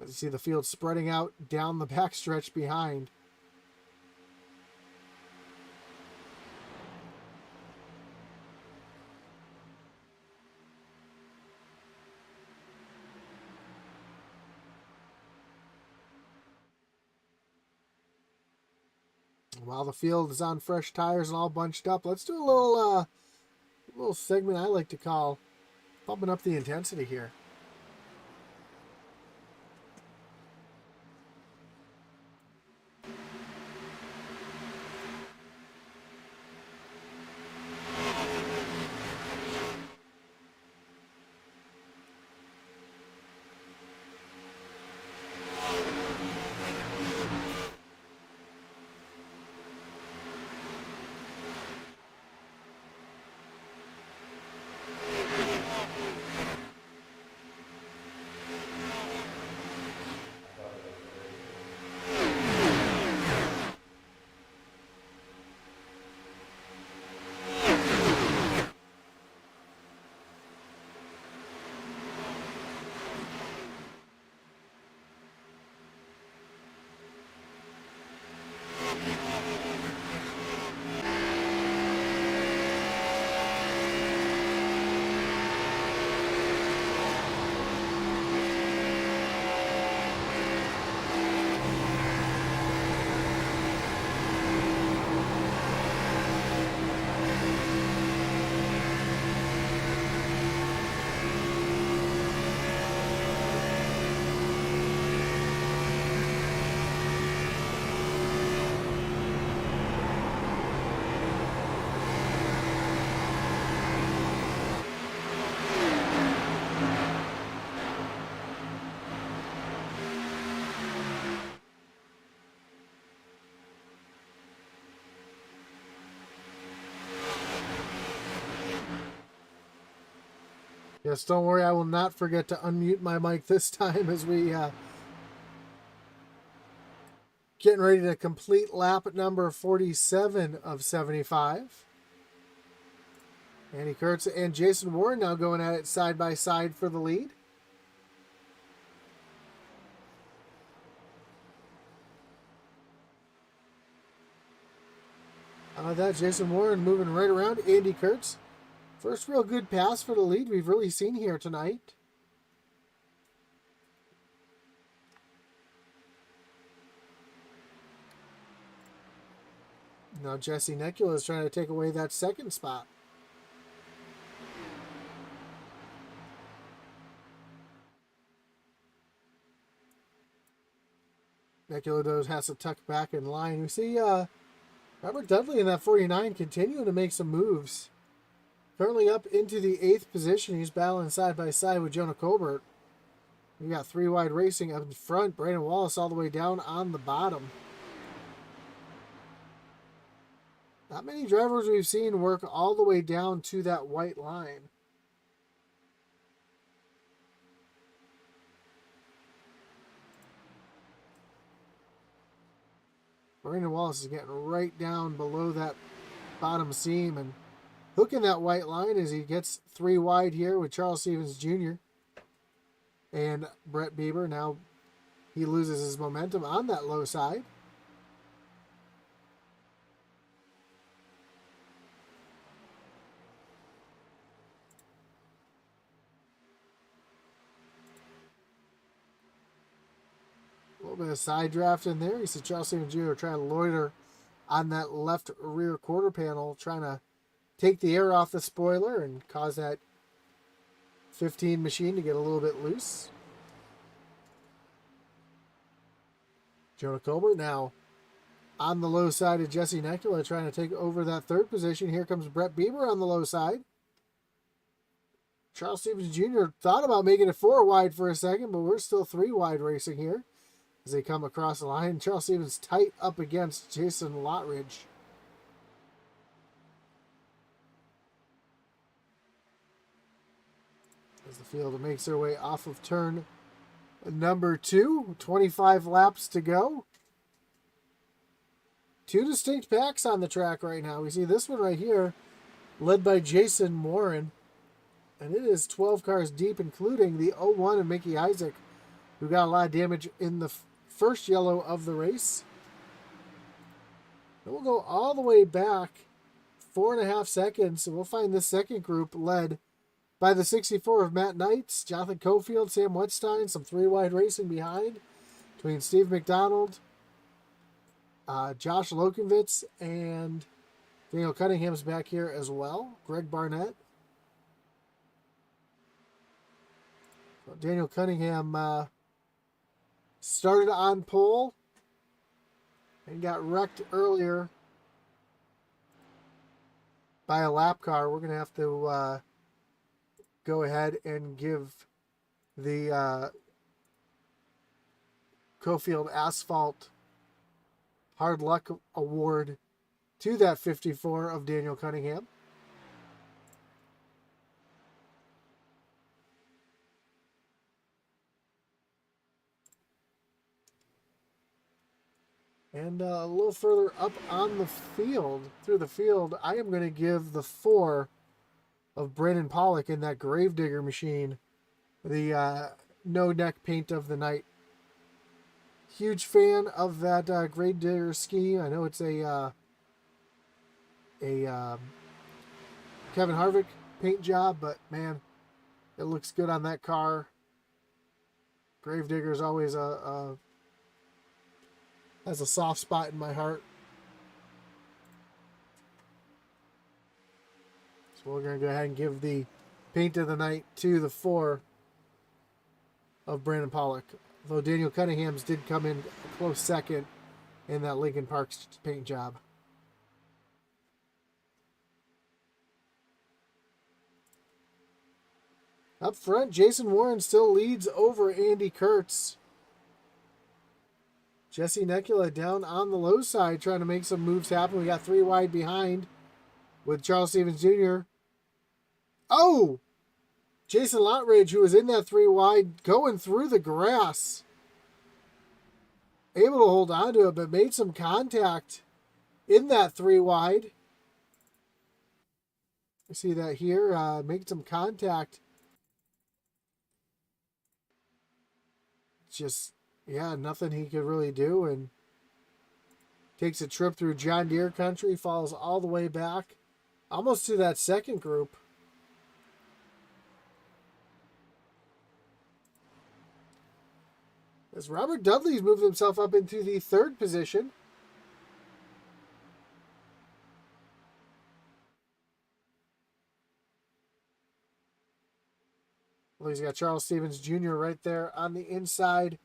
As you see the field spreading out down the backstretch behind. While the field is on fresh tires and all bunched up, let's do a little segment I like to call bumping up the intensity here. Yes, don't worry, I will not forget to unmute my mic this time as we getting ready to complete lap number 47 of 75. Andy Kurtz and Jason Warren now going at it side by side for the lead. That Jason Warren moving right around Andy Kurtz. First real good pass for the lead we've really seen here tonight. Now Jesse Nekula is trying to take away that second spot. Neculodos has to tuck back in line. We see Robert Dudley in that 49 continuing to make some moves. Currently up into the 8th position. He's battling side by side with Jonah Colbert. We got 3 Wide Racing up in front. Brandon Wallace all the way down on the bottom. Not many drivers we've seen work all the way down to that white line. Brandon Wallace is getting right down below that bottom seam and hooking that white line as he gets 3 wide here with Charles Stevens Jr. and Brett Bieber. Now he loses his momentum on that low side. A little bit of side draft in there. You see Charles Stevens Jr. trying to loiter on that left rear quarter panel, trying to take the air off the spoiler and cause that 15 machine to get a little bit loose. Jonah Colbert now on the low side of Jesse Necula, trying to take over that 3rd position. Here comes Brett Bieber on the low side. Charles Stevens Jr. thought about making it 4 wide for a second, but we're still 3 wide racing here as they come across the line. Charles Stevens tight up against Jason Lotridge. As the field makes their way off of turn number 2, 25 laps to go. 2 distinct packs on the track right now. We see this one right here, led by Jason Warren. And it is 12 cars deep, including the 01 of Mickey Isaac, who got a lot of damage in the first yellow of the race. And we'll go all the way back 4.5 seconds, and we'll find this second group led by the 64 of Matt Knights, Jonathan Cofield, Sam Wetstein, some 3 wide racing behind between Steve McDonald, Josh Lokenvitz, and Daniel Cunningham's back here as well. Greg Barnett. So Daniel Cunningham started on pole and got wrecked earlier by a lap car. We're going to have to go ahead and give the Cofield Asphalt Hard Luck Award to that 54 of Daniel Cunningham. And a little further up on the field, through the field, I am going to give the 4 of Brandon Pollock in that Gravedigger machine the no-neck paint of the night. Huge fan of that Gravedigger scheme. I know it's a Kevin Harvick paint job, but man, it looks good on that car. Gravedigger is always has a soft spot in my heart. So we're going to go ahead and give the paint of the night to the 4 of Brandon Pollock. Though Daniel Cunningham's did come in a close second in that Lincoln Parks paint job. Up front, Jason Warren still leads over Andy Kurtz. Jesse Necula down on the low side trying to make some moves happen. We got 3 wide behind with Charles Stevens Jr. Oh! Jason Lotridge, who was in that 3 wide, going through the grass. Able to hold on to it, but made some contact in that 3 wide. You see that here, make some contact. Just, yeah, nothing he could really do, and takes a trip through John Deere country, falls all the way back, almost to that second group. As Robert Dudley's moved himself up into the 3rd position. Well, he's got Charles Stevens Jr. right there on the inside.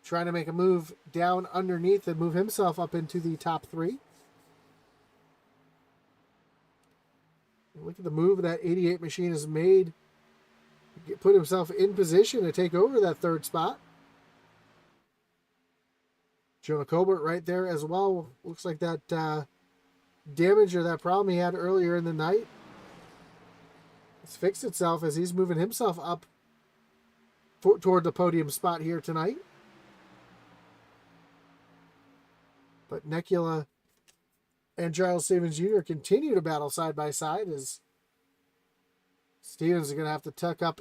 trying to make a move down underneath and move himself up into the top 3. Look at the move that 88 machine has made. Put himself in position to take over that 3rd spot. Jonah Colbert right there as well. Looks like that damage or that problem he had earlier in the night has fixed itself as he's moving himself up toward the podium spot here tonight. But Nekula and Charles Stevens Jr. continue to battle side by side as Stevens is going to have to tuck up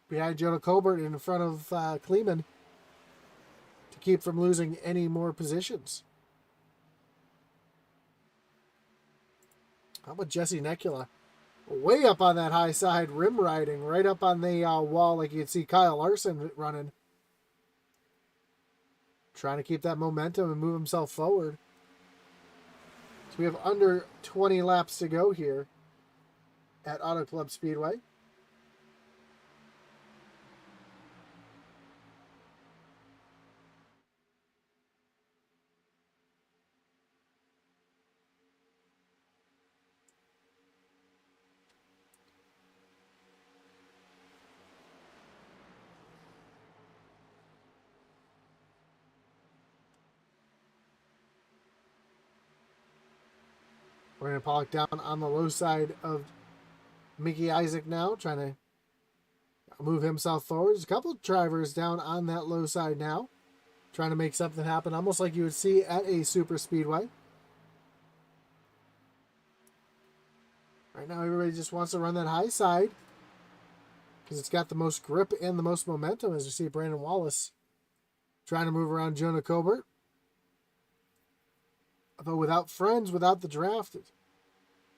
behind Jonah Colbert in front of Kleeman to keep from losing any more positions. How about Jesse Nekula? Way up on that high side, rim riding, right up on the wall like you can see Kyle Larson running. Trying to keep that momentum and move himself forward. So we have under 20 laps to go here at Auto Club Speedway. Brandon Pollock down on the low side of Mickey Isaac now, trying to move himself forward. There's a couple of drivers down on that low side now, trying to make something happen, almost like you would see at a super speedway. Right now, everybody just wants to run that high side because it's got the most grip and the most momentum, as you see Brandon Wallace trying to move around Jonah Colbert. But without friends, without the draft, it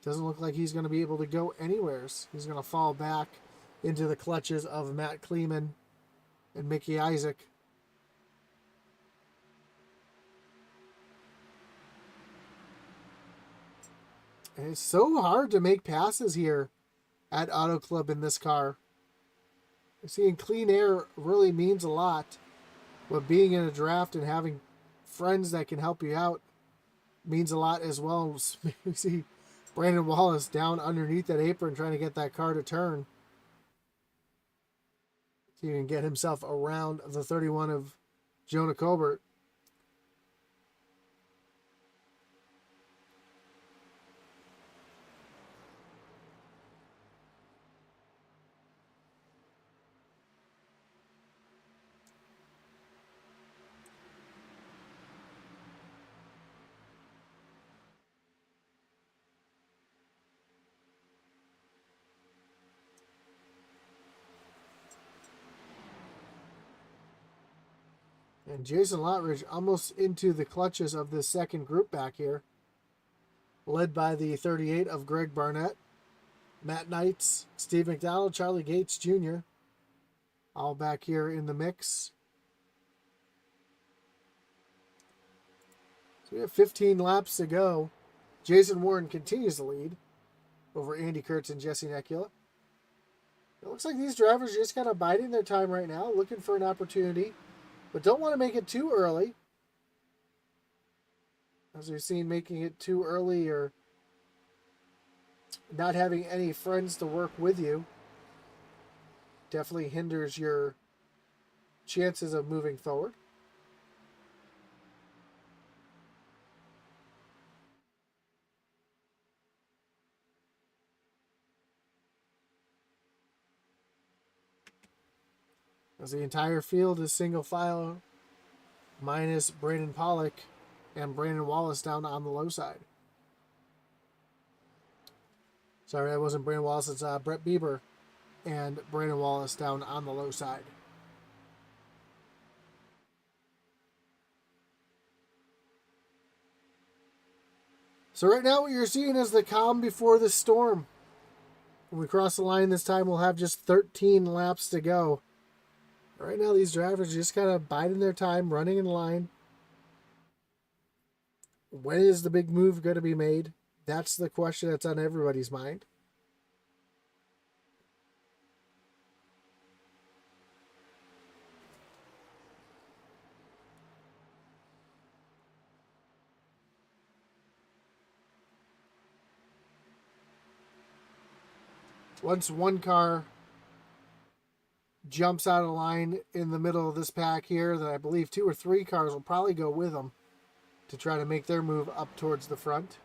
doesn't look like he's going to be able to go anywhere. He's going to fall back into the clutches of Matt Kleeman and Mickey Isaac. And it's so hard to make passes here at Auto Club in this car. Seeing clean air really means a lot. But being in a draft and having friends that can help you out means a lot as well. We see Brandon Wallace down underneath that apron trying to get that car to turn. So he can get himself around the 31 of Jonah Colbert. And Jason Lotridge almost into the clutches of this second group back here. Led by the 38 of Greg Barnett, Matt Knights, Steve McDonald, Charlie Gates Jr. All back here in the mix. So we have 15 laps to go. Jason Warren continues to lead over Andy Kurtz and Jesse Nekula. It looks like these drivers are just kind of biding their time right now, looking for an opportunity, but don't want to make it too early. As we've seen, making it too early or not having any friends to work with you definitely hinders your chances of moving forward. As the entire field is single file, minus Brandon Pollock and Brandon Wallace down on the low side. Sorry, that wasn't Brandon Wallace. It's Brett Bieber and Brandon Wallace down on the low side. So right now what you're seeing is the calm before the storm. When we cross the line this time, we'll have just 13 laps to go. Right now, these drivers are just kind of biding their time, running in line. When is the big move going to be made? That's the question that's on everybody's mind. once one car jumps out of line in the middle of this pack here, then I believe 2 or 3 cars will probably go with them to try to make their move up towards the front.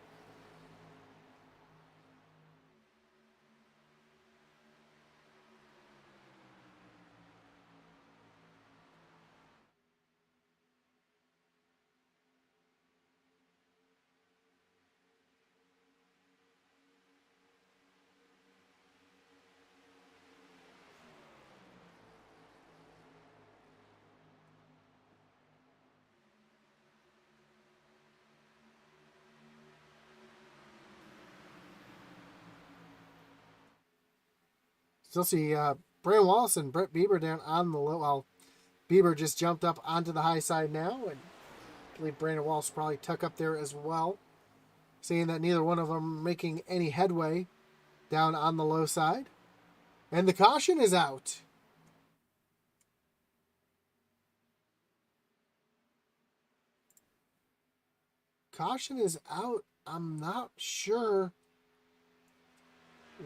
Still see Brandon Wallace and Brett Bieber down on the low. Well, Bieber just jumped up onto the high side now, and I believe Brandon Wallace probably tuck up there as well. Seeing that neither one of them are making any headway down on the low side. And the caution is out. Caution is out. I'm not sure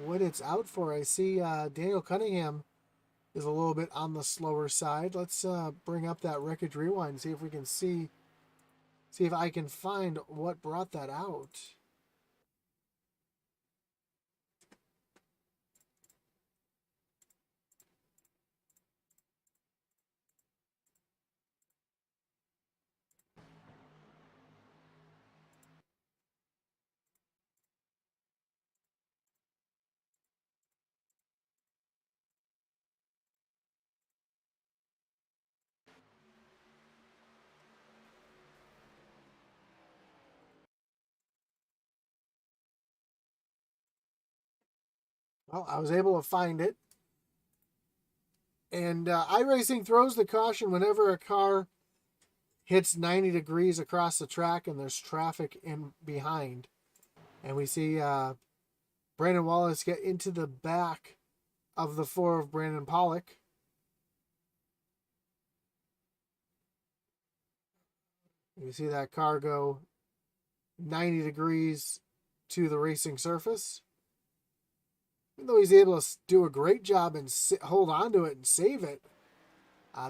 what it's out for. I see Daniel Cunningham is a little bit on the slower side. Let's bring up that Wreckage Rewind, see if we can see if I can find what brought that out. Well, I was able to find it. And iRacing throws the caution whenever a car hits 90 degrees across the track and there's traffic in behind. And we see Brandon Wallace get into the back of the 4 of Brandon Pollock. You see that car go 90 degrees to the racing surface. Even though he's able to do a great job and hold on to it and save it,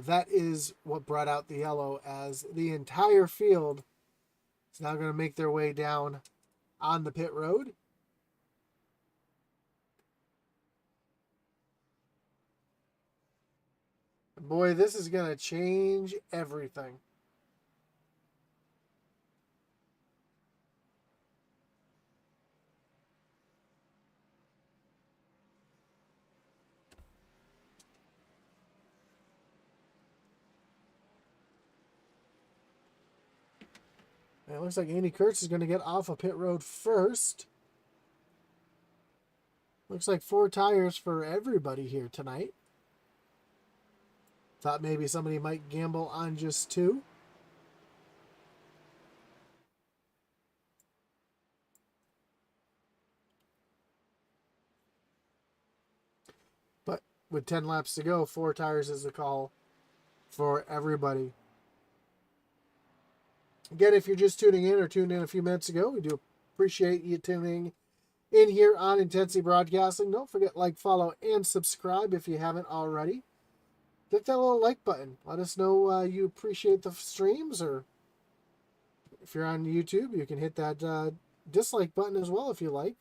that is what brought out the yellow, as the entire field is now going to make their way down on the pit road. Boy, this is going to change everything. And it looks like Andy Kurtz is going to get off of pit road first. Looks like 4 tires for everybody here tonight. Thought maybe somebody might gamble on just 2. But with 10 laps to go, 4 tires is the call for everybody. Again, if you're just tuning in or tuned in a few minutes ago, we do appreciate you tuning in here on Intensity Broadcasting. Don't forget, like, follow, and subscribe if you haven't already. Click that little like button. Let us know you appreciate the streams, or if you're on YouTube, you can hit that dislike button as well if you like.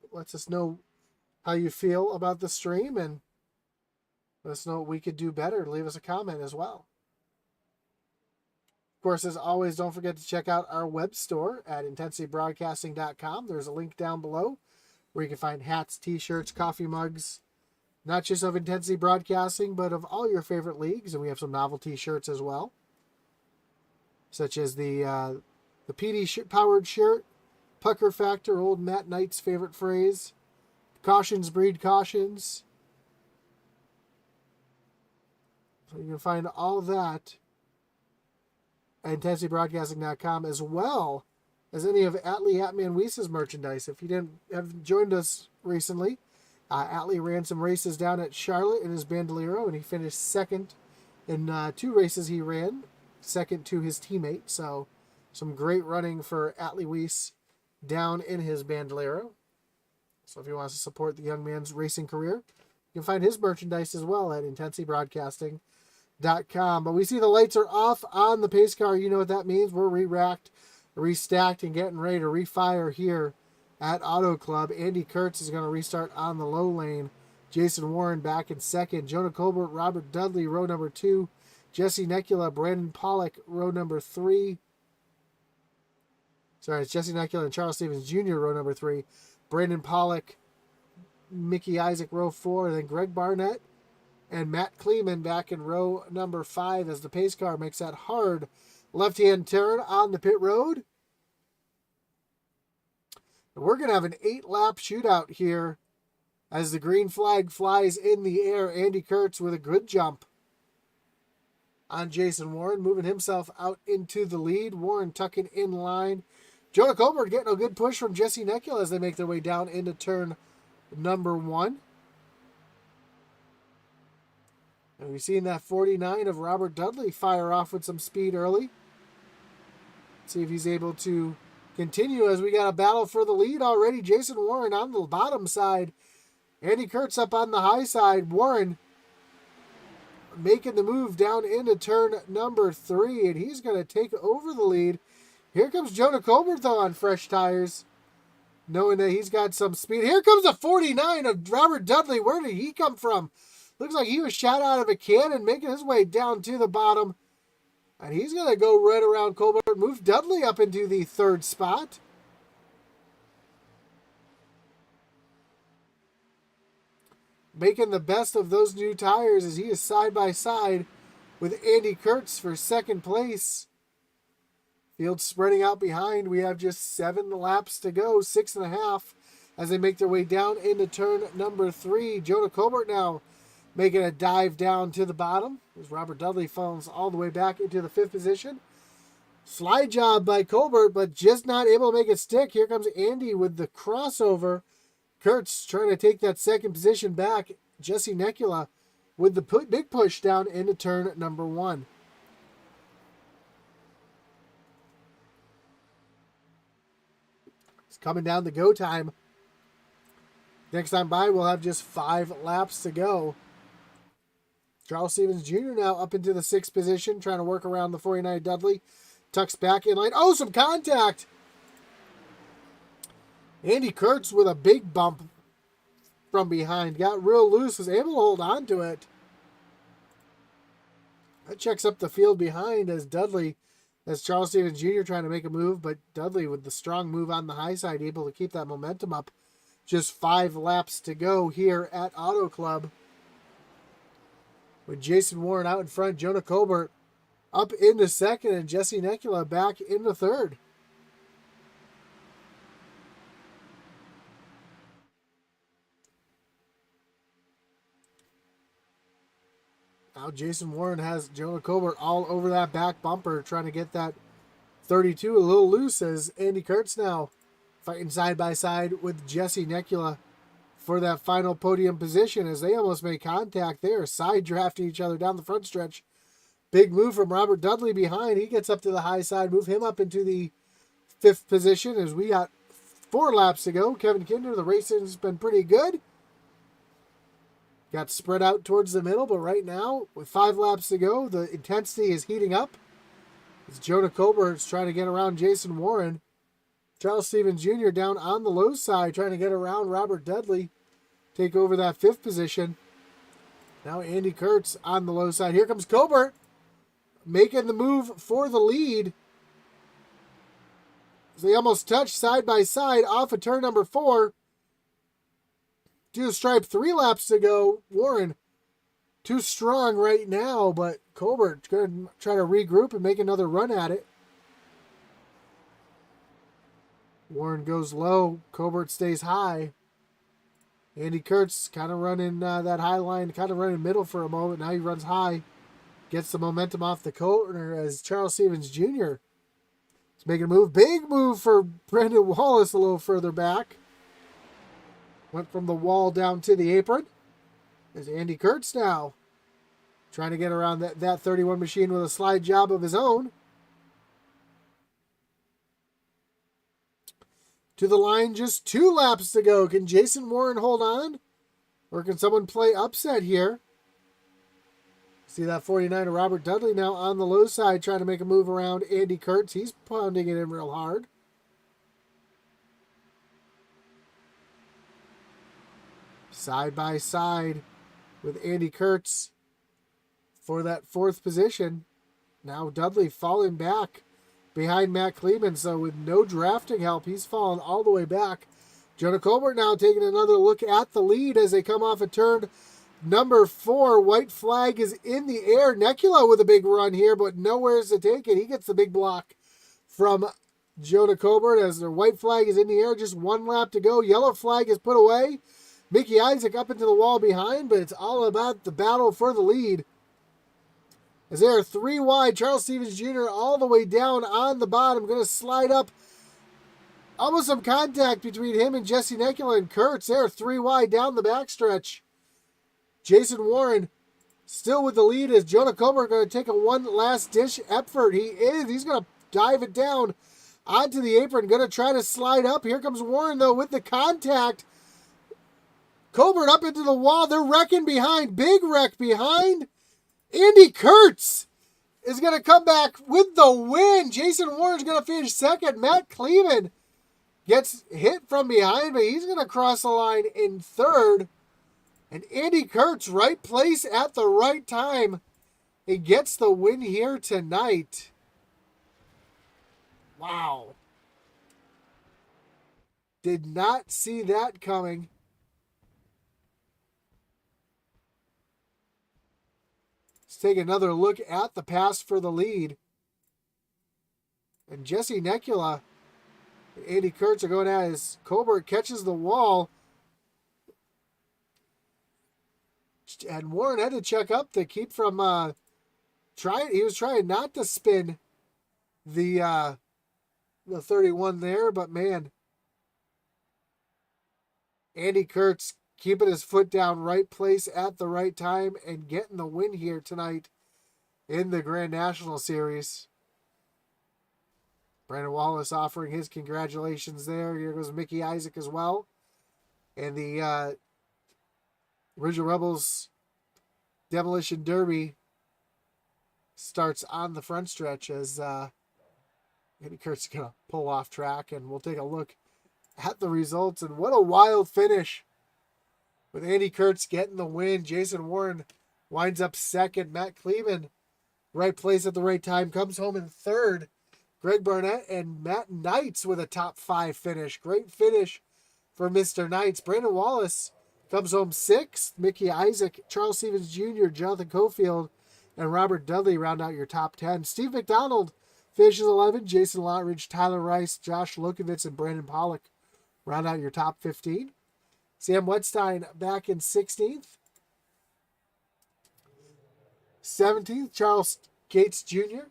It lets us know how you feel about the stream, and let us know what we could do better. Leave us a comment as well. Of course, as always, don't forget to check out our web store at intensitybroadcasting.com. There's a link down below where you can find hats, t-shirts, coffee mugs, not just of Intensity Broadcasting, but of all your favorite leagues. And we have some novelty shirts as well, such as the PD powered shirt, Pucker Factor, old Matt Knight's favorite phrase, cautions breed cautions. So you can find all that at intensitybroadcasting.com, as well as any of Atlee Atman Weiss's merchandise. If you didn't have joined us recently, Atlee ran some races down at Charlotte in his Bandolero, and he finished second in 2 races he ran, second to his teammate. So some great running for Atlee Weiss down in his Bandolero. So if he wants to support the young man's racing career, you can find his merchandise as well at intensitybroadcasting.com. But we see the lights are off on the pace car. You know what that means. We're re-racked, restacked, and getting ready to refire here at Auto Club. Andy Kurtz is going to restart on the low lane. Jason Warren back in second. Jonah Colbert, Robert Dudley, row number 2. Jesse Nekula, Brandon Pollock, row number 3. Sorry, it's Jesse Nekula and Charles Stevens Jr., row number 3. Brandon Pollock, Mickey Isaac, row 4. And then Greg Barnett and Matt Kleeman back in row number 5 as the pace car makes that hard left-hand turn on the pit road. And we're going to have an 8-lap shootout here as the green flag flies in the air. Andy Kurtz with a good jump on Jason Warren, moving himself out into the lead. Warren tucking in line. Jonah Colbert getting a good push from Jesse Nekula as they make their way down into turn number 1. And we've seen that 49 of Robert Dudley fire off with some speed early. See if he's able to continue as we got a battle for the lead already. Jason Warren on the bottom side. Andy Kurtz up on the high side. Warren making the move down into turn number 3, and he's going to take over the lead. Here comes Jonah Colbert, though, on fresh tires, knowing that he's got some speed. Here comes the 49 of Robert Dudley. Where did he come from? Looks like he was shot out of a cannon, making his way down to the bottom. And he's going to go right around Colbert, move Dudley up into the 3rd spot. Making the best of those new tires as he is side by side with Andy Kurtz for 2nd place. Field spreading out behind. We have just 7 laps to go, 6.5, as they make their way down into turn number 3. Jonah Colbert now making a dive down to the bottom as Robert Dudley falls all the way back into the 5th position. Slide job by Colbert, but just not able to make it stick. Here comes Andy with the crossover. Kurtz trying to take that 2nd position back. Jesse Nekula with the big push down into turn number 1. It's coming down to go time. Next time by, we'll have just 5 laps to go. Charles Stevens Jr. now up into the 6th position, trying to work around the 49 Dudley. Tucks back in line. Oh, some contact! Andy Kurtz with a big bump from behind. Got real loose, was able to hold on to it. That checks up the field behind as Charles Stevens Jr. trying to make a move, but Dudley with the strong move on the high side, able to keep that momentum up. Just 5 laps to go here at Auto Club. With Jason Warren out in front, Jonah Colbert up into 2nd, and Jesse Nekula back into 3rd. Now Jason Warren has Jonah Colbert all over that back bumper, trying to get that 32 a little loose as Andy Kurtz now fighting side by side with Jesse Nekula for that final podium position as they almost make contact there, side drafting each other down the front stretch. Big move from Robert Dudley behind. He gets up to the high side, move him up into the 5th position as we got 4 laps to go. Kevin Kinder, the racing's been pretty good. Got spread out towards the middle, but right now, with 5 laps to go, the intensity is heating up. As Jonah Colbert's trying to get around Jason Warren. Charles Stevens Jr. down on the low side, trying to get around Robert Dudley, take over that 5th position. Now Andy Kurtz on the low side. Here comes Colbert, making the move for the lead. As they almost touch side by side off of turn number 4. To the stripe, 3 laps to go. Warren too strong right now, but Colbert going to try to regroup and make another run at it. Warren goes low. Colbert stays high. Andy Kurtz kind of running that high line, kind of running middle for a moment. Now he runs high. Gets the momentum off the corner as Charles Stevens Jr. is making a move. Big move for Brandon Wallace a little further back. Went from the wall down to the apron. There's Andy Kurtz now trying to get around that 31 machine with a slide job of his own. to the line. Just 2 laps to go. Can Jason Warren hold on? Or can someone play upset here? See that 49er Robert Dudley now on the low side trying to make a move around Andy Kurtz. He's pounding it in real hard. Side by side with Andy Kurtz for that 4th position. Now Dudley falling back behind Matt Kleeman. So with no drafting help, he's fallen all the way back. Jonah Colbert now taking another look at the lead as they come off a turn number 4. White flag is in the air. Nekula with a big run here, but nowhere to take it. He gets the big block from Jonah Colbert as their white flag is in the air. Just 1 lap to go. Yellow flag is put away. Mickey Isaac up into the wall behind, but it's all about the battle for the lead. As they are 3 wide, Charles Stevens Jr. all the way down on the bottom. Going to slide up. Almost some contact between him and Jesse Nekula and Kurtz. They're 3 wide down the backstretch. Jason Warren still with the lead as Jonah Colbert going to take a one last dish effort. He's going to dive it down onto the apron. Going to try to slide up. Here comes Warren though with the contact. Colbert up into the wall. They're wrecking behind. Big wreck behind. Andy Kurtz is going to come back with the win. Jason Warren's going to finish second. Matt Kleeman gets hit from behind, but he's going to cross the line in third. And Andy Kurtz, right place at the right time. He gets the win here tonight. Wow. Did not see that coming. Let's take another look at the pass for the lead. And Jesse Nekula and Andy Kurtz are going at it as Colbert catches the wall. And Warren had to check up to keep from he was trying not to spin the 31 there, but man, Andy Kurtz keeping his foot down, right place at the right time, and getting the win here tonight in the Grand National Series. Brandon Wallace offering his congratulations there. Here goes Mickey Isaac as well. And the Original Rebels Demolition Derby starts on the front stretch as Andy Kurtz is going to pull off track, and we'll take a look at the results. And what a wild finish with Andy Kurtz getting the win. Jason Warren winds up second. Matt Kleeman, right place at the right time, comes home in third. Greg Barnett and Matt Knights with a top 5 finish. Great finish for Mr. Knights. Brandon Wallace comes home 6th. Mickey Isaac, Charles Stevens Jr., Jonathan Cofield, and Robert Dudley round out your top 10. Steve McDonald finishes 11. Jason Lottridge, Tyler Rice, Josh Lukovitz, and Brandon Pollock round out your top 15. Sam Wedstein back in 16th. 17th, Charles Gates Jr.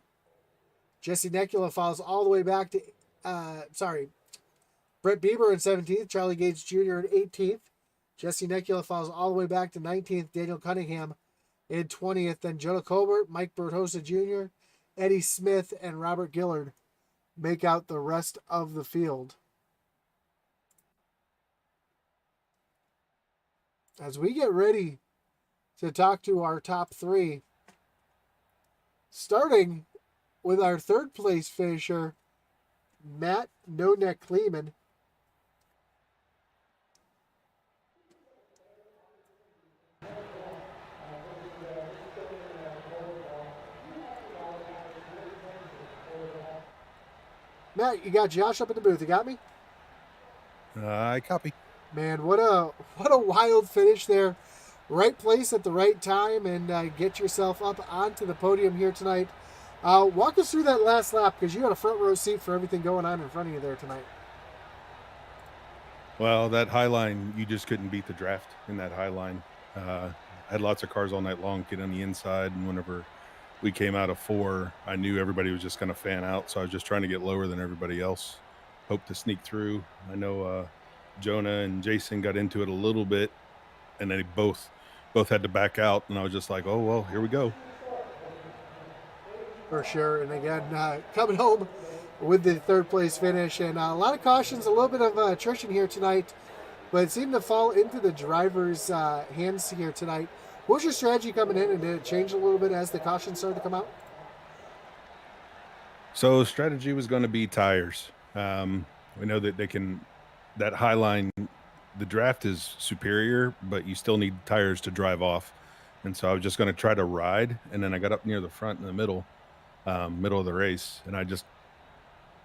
Jesse Nekula falls all the way back to, Brett Bieber in 17th. Charlie Gates Jr. in 18th. Jesse Nekula falls all the way back to 19th. Daniel Cunningham in 20th. Then Jonah Colbert, Mike Bertosa Jr., Eddie Smith, and Robert Gillard make out the rest of the field. As we get ready to talk to our top 3, starting with our 3rd place finisher, Matt No Neck Kleeman. Matt, you got Josh up in the booth. You got me? I copy. Man, what a wild finish there. Right place at the right time, and get yourself up onto the podium here tonight. Walk us through that last lap, because you had a front row seat for everything going on in front of you there tonight. Well, that high line, you just couldn't beat the draft in that high line. Had lots of cars all night long get on the inside, and whenever we came out of 4, I knew everybody was just going to fan out, so I was just trying to get lower than everybody else. Hope to sneak through. I know Jonah and Jason got into it a little bit, and they both had to back out, and I was just like, oh, well, here we go. For sure. And again, coming home with the third place finish. And a lot of cautions, a little bit of attrition here tonight, but it seemed to fall into the driver's hands here tonight. What was your strategy coming in, and did it change a little bit as the cautions started to come out? So strategy was going to be tires. We know that that high line, the draft is superior, but you still need tires to drive off. And so I was just going to try to ride. And then I got up near the front in the middle of the race. And I just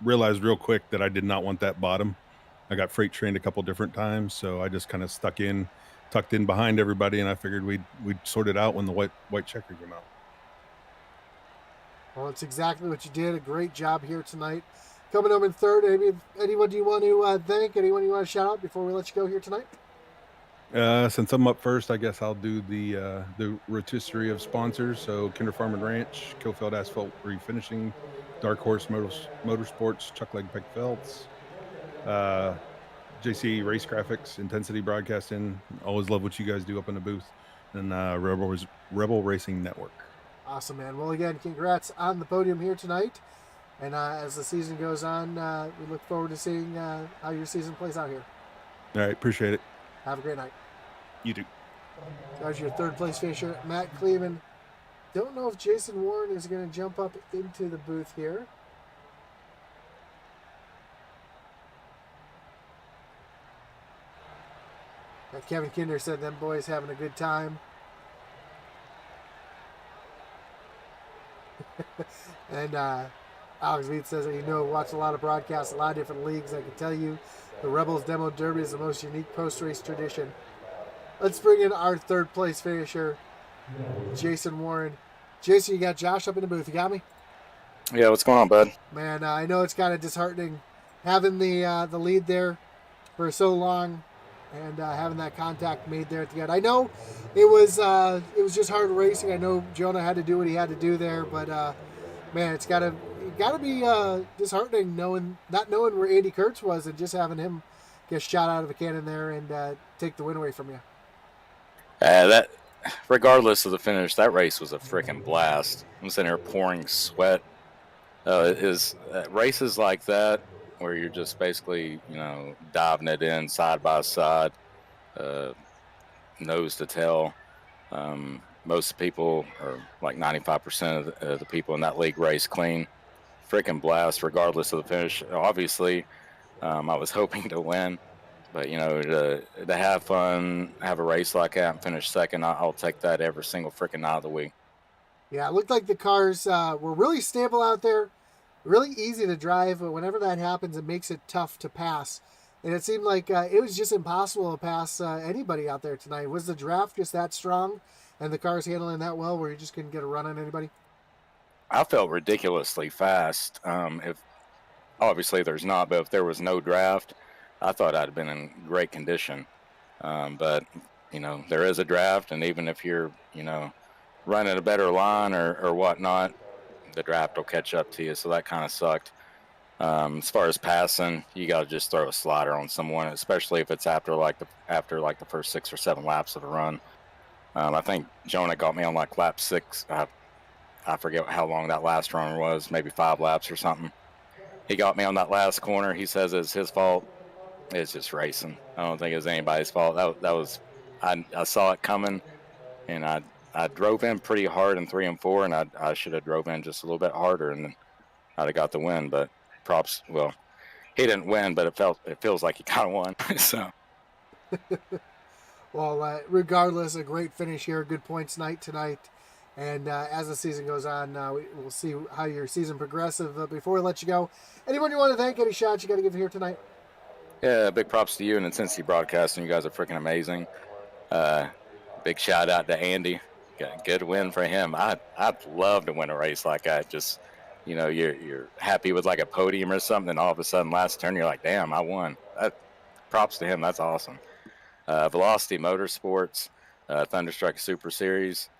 realized real quick that I did not want that bottom. I got freight trained a couple different times. So I just kind of tucked in behind everybody. And I figured we'd sort it out when the white checker came out. Well, it's exactly what you did. A great job here tonight. Coming home in third, anyone do you want to thank? Anyone you want to shout out before we let you go here tonight? Since I'm up first, I guess I'll do the rotisserie of sponsors. So Kinder Farm and Ranch, Killfield Asphalt Refinishing, Dark Horse Motorsports, Chuck Leg Peck Felts, JC Race Graphics, Intensity Broadcasting. Always love what you guys do up in the booth, and Rebel Racing Network. Awesome, man. Well, again, congrats on the podium here tonight. And as the season goes on, we look forward to seeing how your season plays out here. All right, appreciate it. Have a great night. You too. There's your third place finisher, Matt Cleveland. Don't know if Jason Warren is going to jump up into the booth here. Kevin Kinder said them boys having a good time. And Alex Veet says that watch a lot of broadcasts, a lot of different leagues. I can tell you the Rebels Demo Derby is the most unique post-race tradition. Let's bring in our third place finisher, Jason Warren. Jason, you got Josh up in the booth. You got me? Yeah, what's going on, bud? Man, I know it's kind of disheartening having the lead there for so long and having that contact made there at the end. I know it was just hard racing. I know Jonah had to do what he had to do there, but man, it's gotta be disheartening not knowing where Andy Kurtz was and just having him get shot out of a cannon there and take the win away from you. That, regardless of the finish, that race was a freaking blast. I'm sitting here pouring sweat. Races like that where you're just basically, diving it in side by side, nose to tail. Most people, or like 95% of the people in that league, race clean. Freaking blast, regardless of the finish. Obviously, I was hoping to win, but to have fun, have a race like that, and finish second, I'll take that every single freaking night of the week. Yeah, it looked like the cars were really stable out there, really easy to drive, but whenever that happens, it makes it tough to pass. And it seemed like it was just impossible to pass anybody out there tonight. Was the draft just that strong and the cars handling that well where you just couldn't get a run on anybody? I felt ridiculously fast. If obviously there's not, but if there was no draft, I thought I'd have been in great condition. But there is a draft, and even if you're running a better line or whatnot, the draft will catch up to you. So that kind of sucked. As far as passing, you got to just throw a slider on someone, especially if it's after the first 6 or 7 laps of the run. I think Jonah got me on like lap 6. I forget how long that last run was, maybe 5 laps or something. He got me on that last corner. He says it's his fault. It's just racing. I don't think it was anybody's fault. I saw it coming, and I drove in pretty hard in 3 and 4, and I should have drove in just a little bit harder, and I'd have got the win. But props. Well, he didn't win, but it feels like he kind of won. So. Well, regardless, a great finish here. Good points night tonight. And as the season goes on, we'll see how your season progresses. Before we let you go, anyone you want to thank, any shots you got to give here tonight? Yeah, big props to you and Intensity Broadcasting. You guys are freaking amazing. Big shout out to Andy. Got a good win for him. I'd love to win a race like that. Just, you're happy with like a podium or something, and all of a sudden last turn you're like, damn, I won. Props to him. That's awesome. Velocity Motorsports, Thunderstruck Super Series,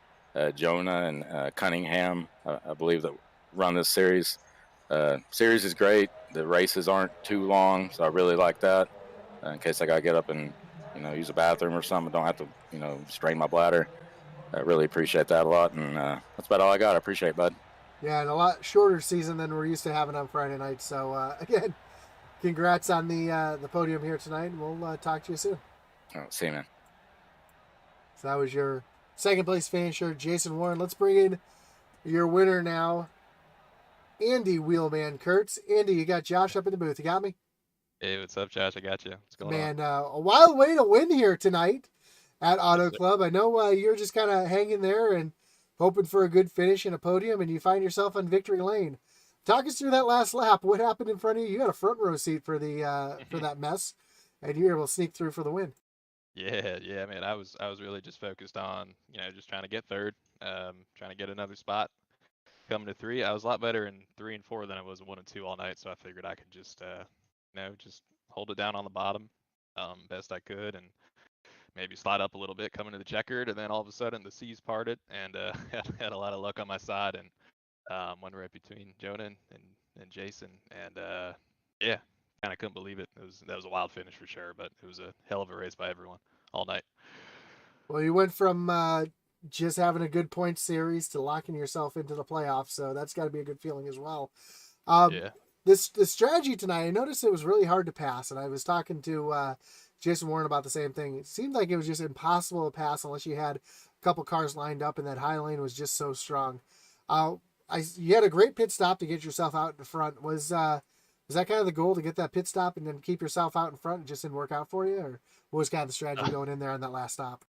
Jonah and Cunningham, I believe, that run this series. Series is great. The races aren't too long, so I really like that. In case I got to get up and use a bathroom or something, I don't have to strain my bladder. I really appreciate that a lot, and that's about all I got. I appreciate it, bud. Yeah, and a lot shorter season than we're used to having on Friday night. So again, congrats on the podium here tonight, and we'll talk to you soon. See you, man. So that was your second place finisher, Jason Warren. Let's bring in your winner now, Andy Wheelman Kurtz. Andy, you got Josh up in the booth. You got me? Hey, what's up, Josh? I got you. What's going on? Man, a wild way to win here tonight at Auto Yes, sir. Club. I know you're just kind of hanging there and hoping for a good finish and a podium, and you find yourself on victory lane. Talk us through that last lap. What happened in front of you? You had a front row seat for the for that mess, and you were able to sneak through for the win. Yeah, man. I was really just focused on, just trying to get third, trying to get another spot. Coming to three, I was a lot better in 3 and 4 than I was in 1 and 2 all night, so I figured I could just, just hold it down on the bottom, best I could, and maybe slide up a little bit coming to the checkered, and then all of a sudden the seas parted, and had a lot of luck on my side, and went right between Jonah and Jason, and yeah, kind of couldn't believe it. That was a wild finish for sure, but it was a hell of a race by everyone all night. Well, you went from just having a good point series to locking yourself into the playoffs, so that's got to be a good feeling as well. Yeah. This strategy tonight, I noticed it was really hard to pass, and I was talking to Jason Warren about the same thing. It seemed like it was just impossible to pass unless you had a couple cars lined up, and that high lane was just so strong. You had a great pit stop to get yourself out in front. Was that kind of the goal, to get that pit stop and then keep yourself out in front? It just didn't work out for you, or what was kind of the strategy going in there on that last stop?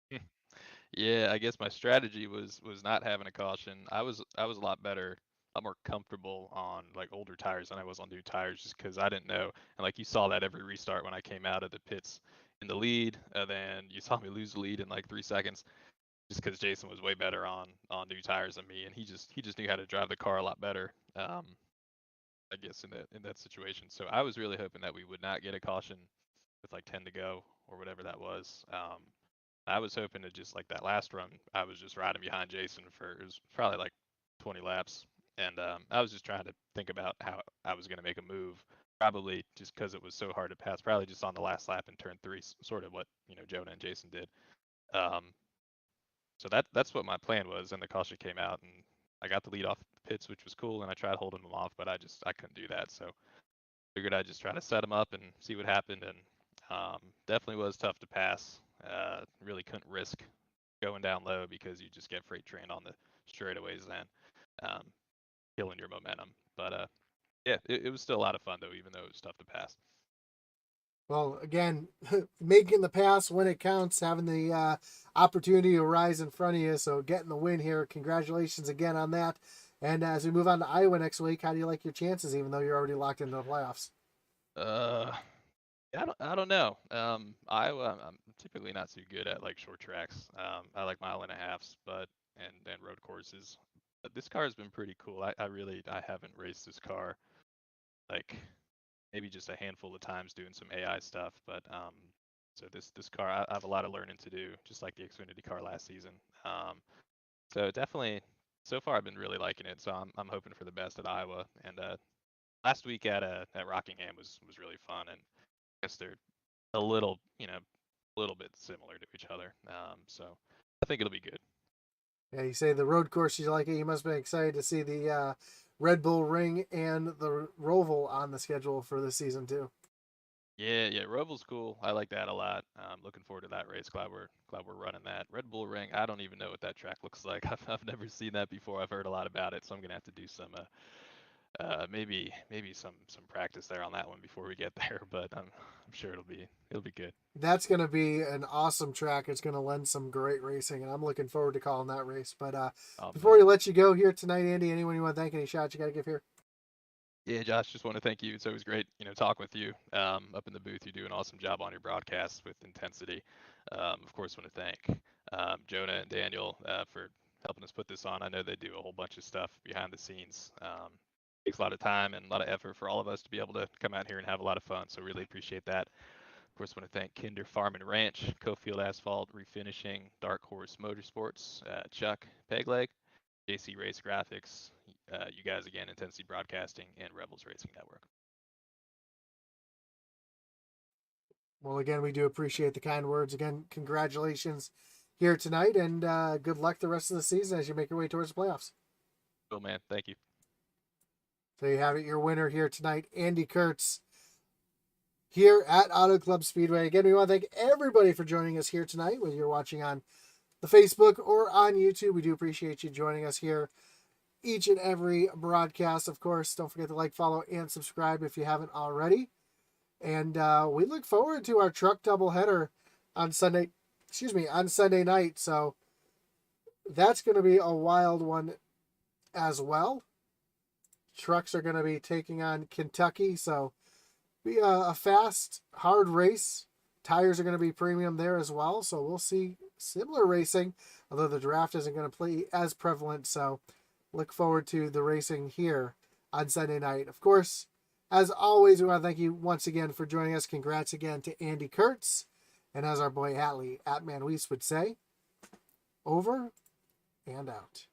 Yeah, I guess my strategy was not having a caution. I was a lot better, a lot more comfortable on like older tires than I was on new tires, just because I didn't know. And like you saw that every restart when I came out of the pits in the lead, and then you saw me lose the lead in like 3 seconds, just because Jason was way better on new tires than me, and he just knew how to drive the car a lot better. I guess in that situation. So I was really hoping that we would not get a caution with like 10 to go or whatever that was. I was hoping to just like that last run, I was just riding behind Jason for, it was probably like 20 laps. And I was just trying to think about how I was going to make a move, probably just because it was so hard to pass, probably just on the last lap in turn three, sort of what, Jonah and Jason did. Um, so that's what my plan was. And the caution came out, and I got the lead off the pits, which was cool. And I tried holding them off, but I couldn't do that. So figured I'd just try to set them up and see what happened. And definitely was tough to pass. Really couldn't risk going down low because you just get freight trained on the straightaways then, um, killing your momentum. But yeah, it was still a lot of fun though, even though it was tough to pass. Well, again, making the pass when it counts, having the opportunity to rise in front of you. So getting the win here, congratulations again on that. And as we move on to Iowa next week, how do you like your chances, even though you're already locked into the playoffs? I don't know. Iowa, I'm typically not too good at like short tracks. I like mile and a halves, but and road courses. But this car has been pretty cool. I haven't raced this car like maybe just a handful of times doing some AI stuff, but so this car, I have a lot of learning to do, just like the Xfinity car last season. So definitely, so far I've been really liking it. So I'm hoping for the best at Iowa. And last week at Rockingham was really fun, and I guess they're a little a little bit similar to each other. So I think it'll be good. Yeah, you say the road course you like it. You must be excited to see the Red Bull Ring and the Roval on the schedule for this season too. Yeah, Roval's cool. I like that a lot. Looking forward to that race. Glad we're running that. Red Bull Ring, I don't even know what that track looks like. I've never seen that before. I've heard a lot about it, so I'm gonna have to do some maybe some practice there on that one before we get there. But I'm sure it'll be good. That's going to be an awesome track. It's going to lend some great racing, and I'm looking forward to calling that race. But before Man. we let you go here tonight, Andy, anyone you want to thank, any shots you got to give here? Yeah, Josh, just want to thank you. It's always great, talking with you up in the booth. You do an awesome job on your broadcasts with intensity. Of course, want to thank Jonah and Daniel for helping us put this on. I know they do a whole bunch of stuff behind the scenes. Takes a lot of time and a lot of effort for all of us to be able to come out here and have a lot of fun. So really appreciate that. Of course, want to thank Kinder Farm and Ranch, Cofield Asphalt Refinishing, Dark Horse Motorsports, Chuck Pegleg, JC Race Graphics, you guys again, Intensity Broadcasting, and Rebels Racing Network. Well, again, we do appreciate the kind words. Again, congratulations here tonight, and good luck the rest of the season as you make your way towards the playoffs. Cool, man. Thank you. So you have it, your winner here tonight, Andy Kurtz, here at Auto Club Speedway. Again, we want to thank everybody for joining us here tonight, whether you're watching on the Facebook or on YouTube. We do appreciate you joining us here each and every broadcast. Of course, don't forget to like, follow, and subscribe if you haven't already. And we look forward to our truck doubleheader on Sunday night. So that's going to be a wild one as well. Trucks are going to be taking on Kentucky, so be a fast, hard race. Tires are going to be premium there as well, so we'll see similar racing, although the draft isn't going to play as prevalent. So look forward to the racing here on Sunday night. Of course, as always, we want to thank you once again for joining us. Congrats again to Andy Kurtz. And as our boy Atman Weiss would say, over and out.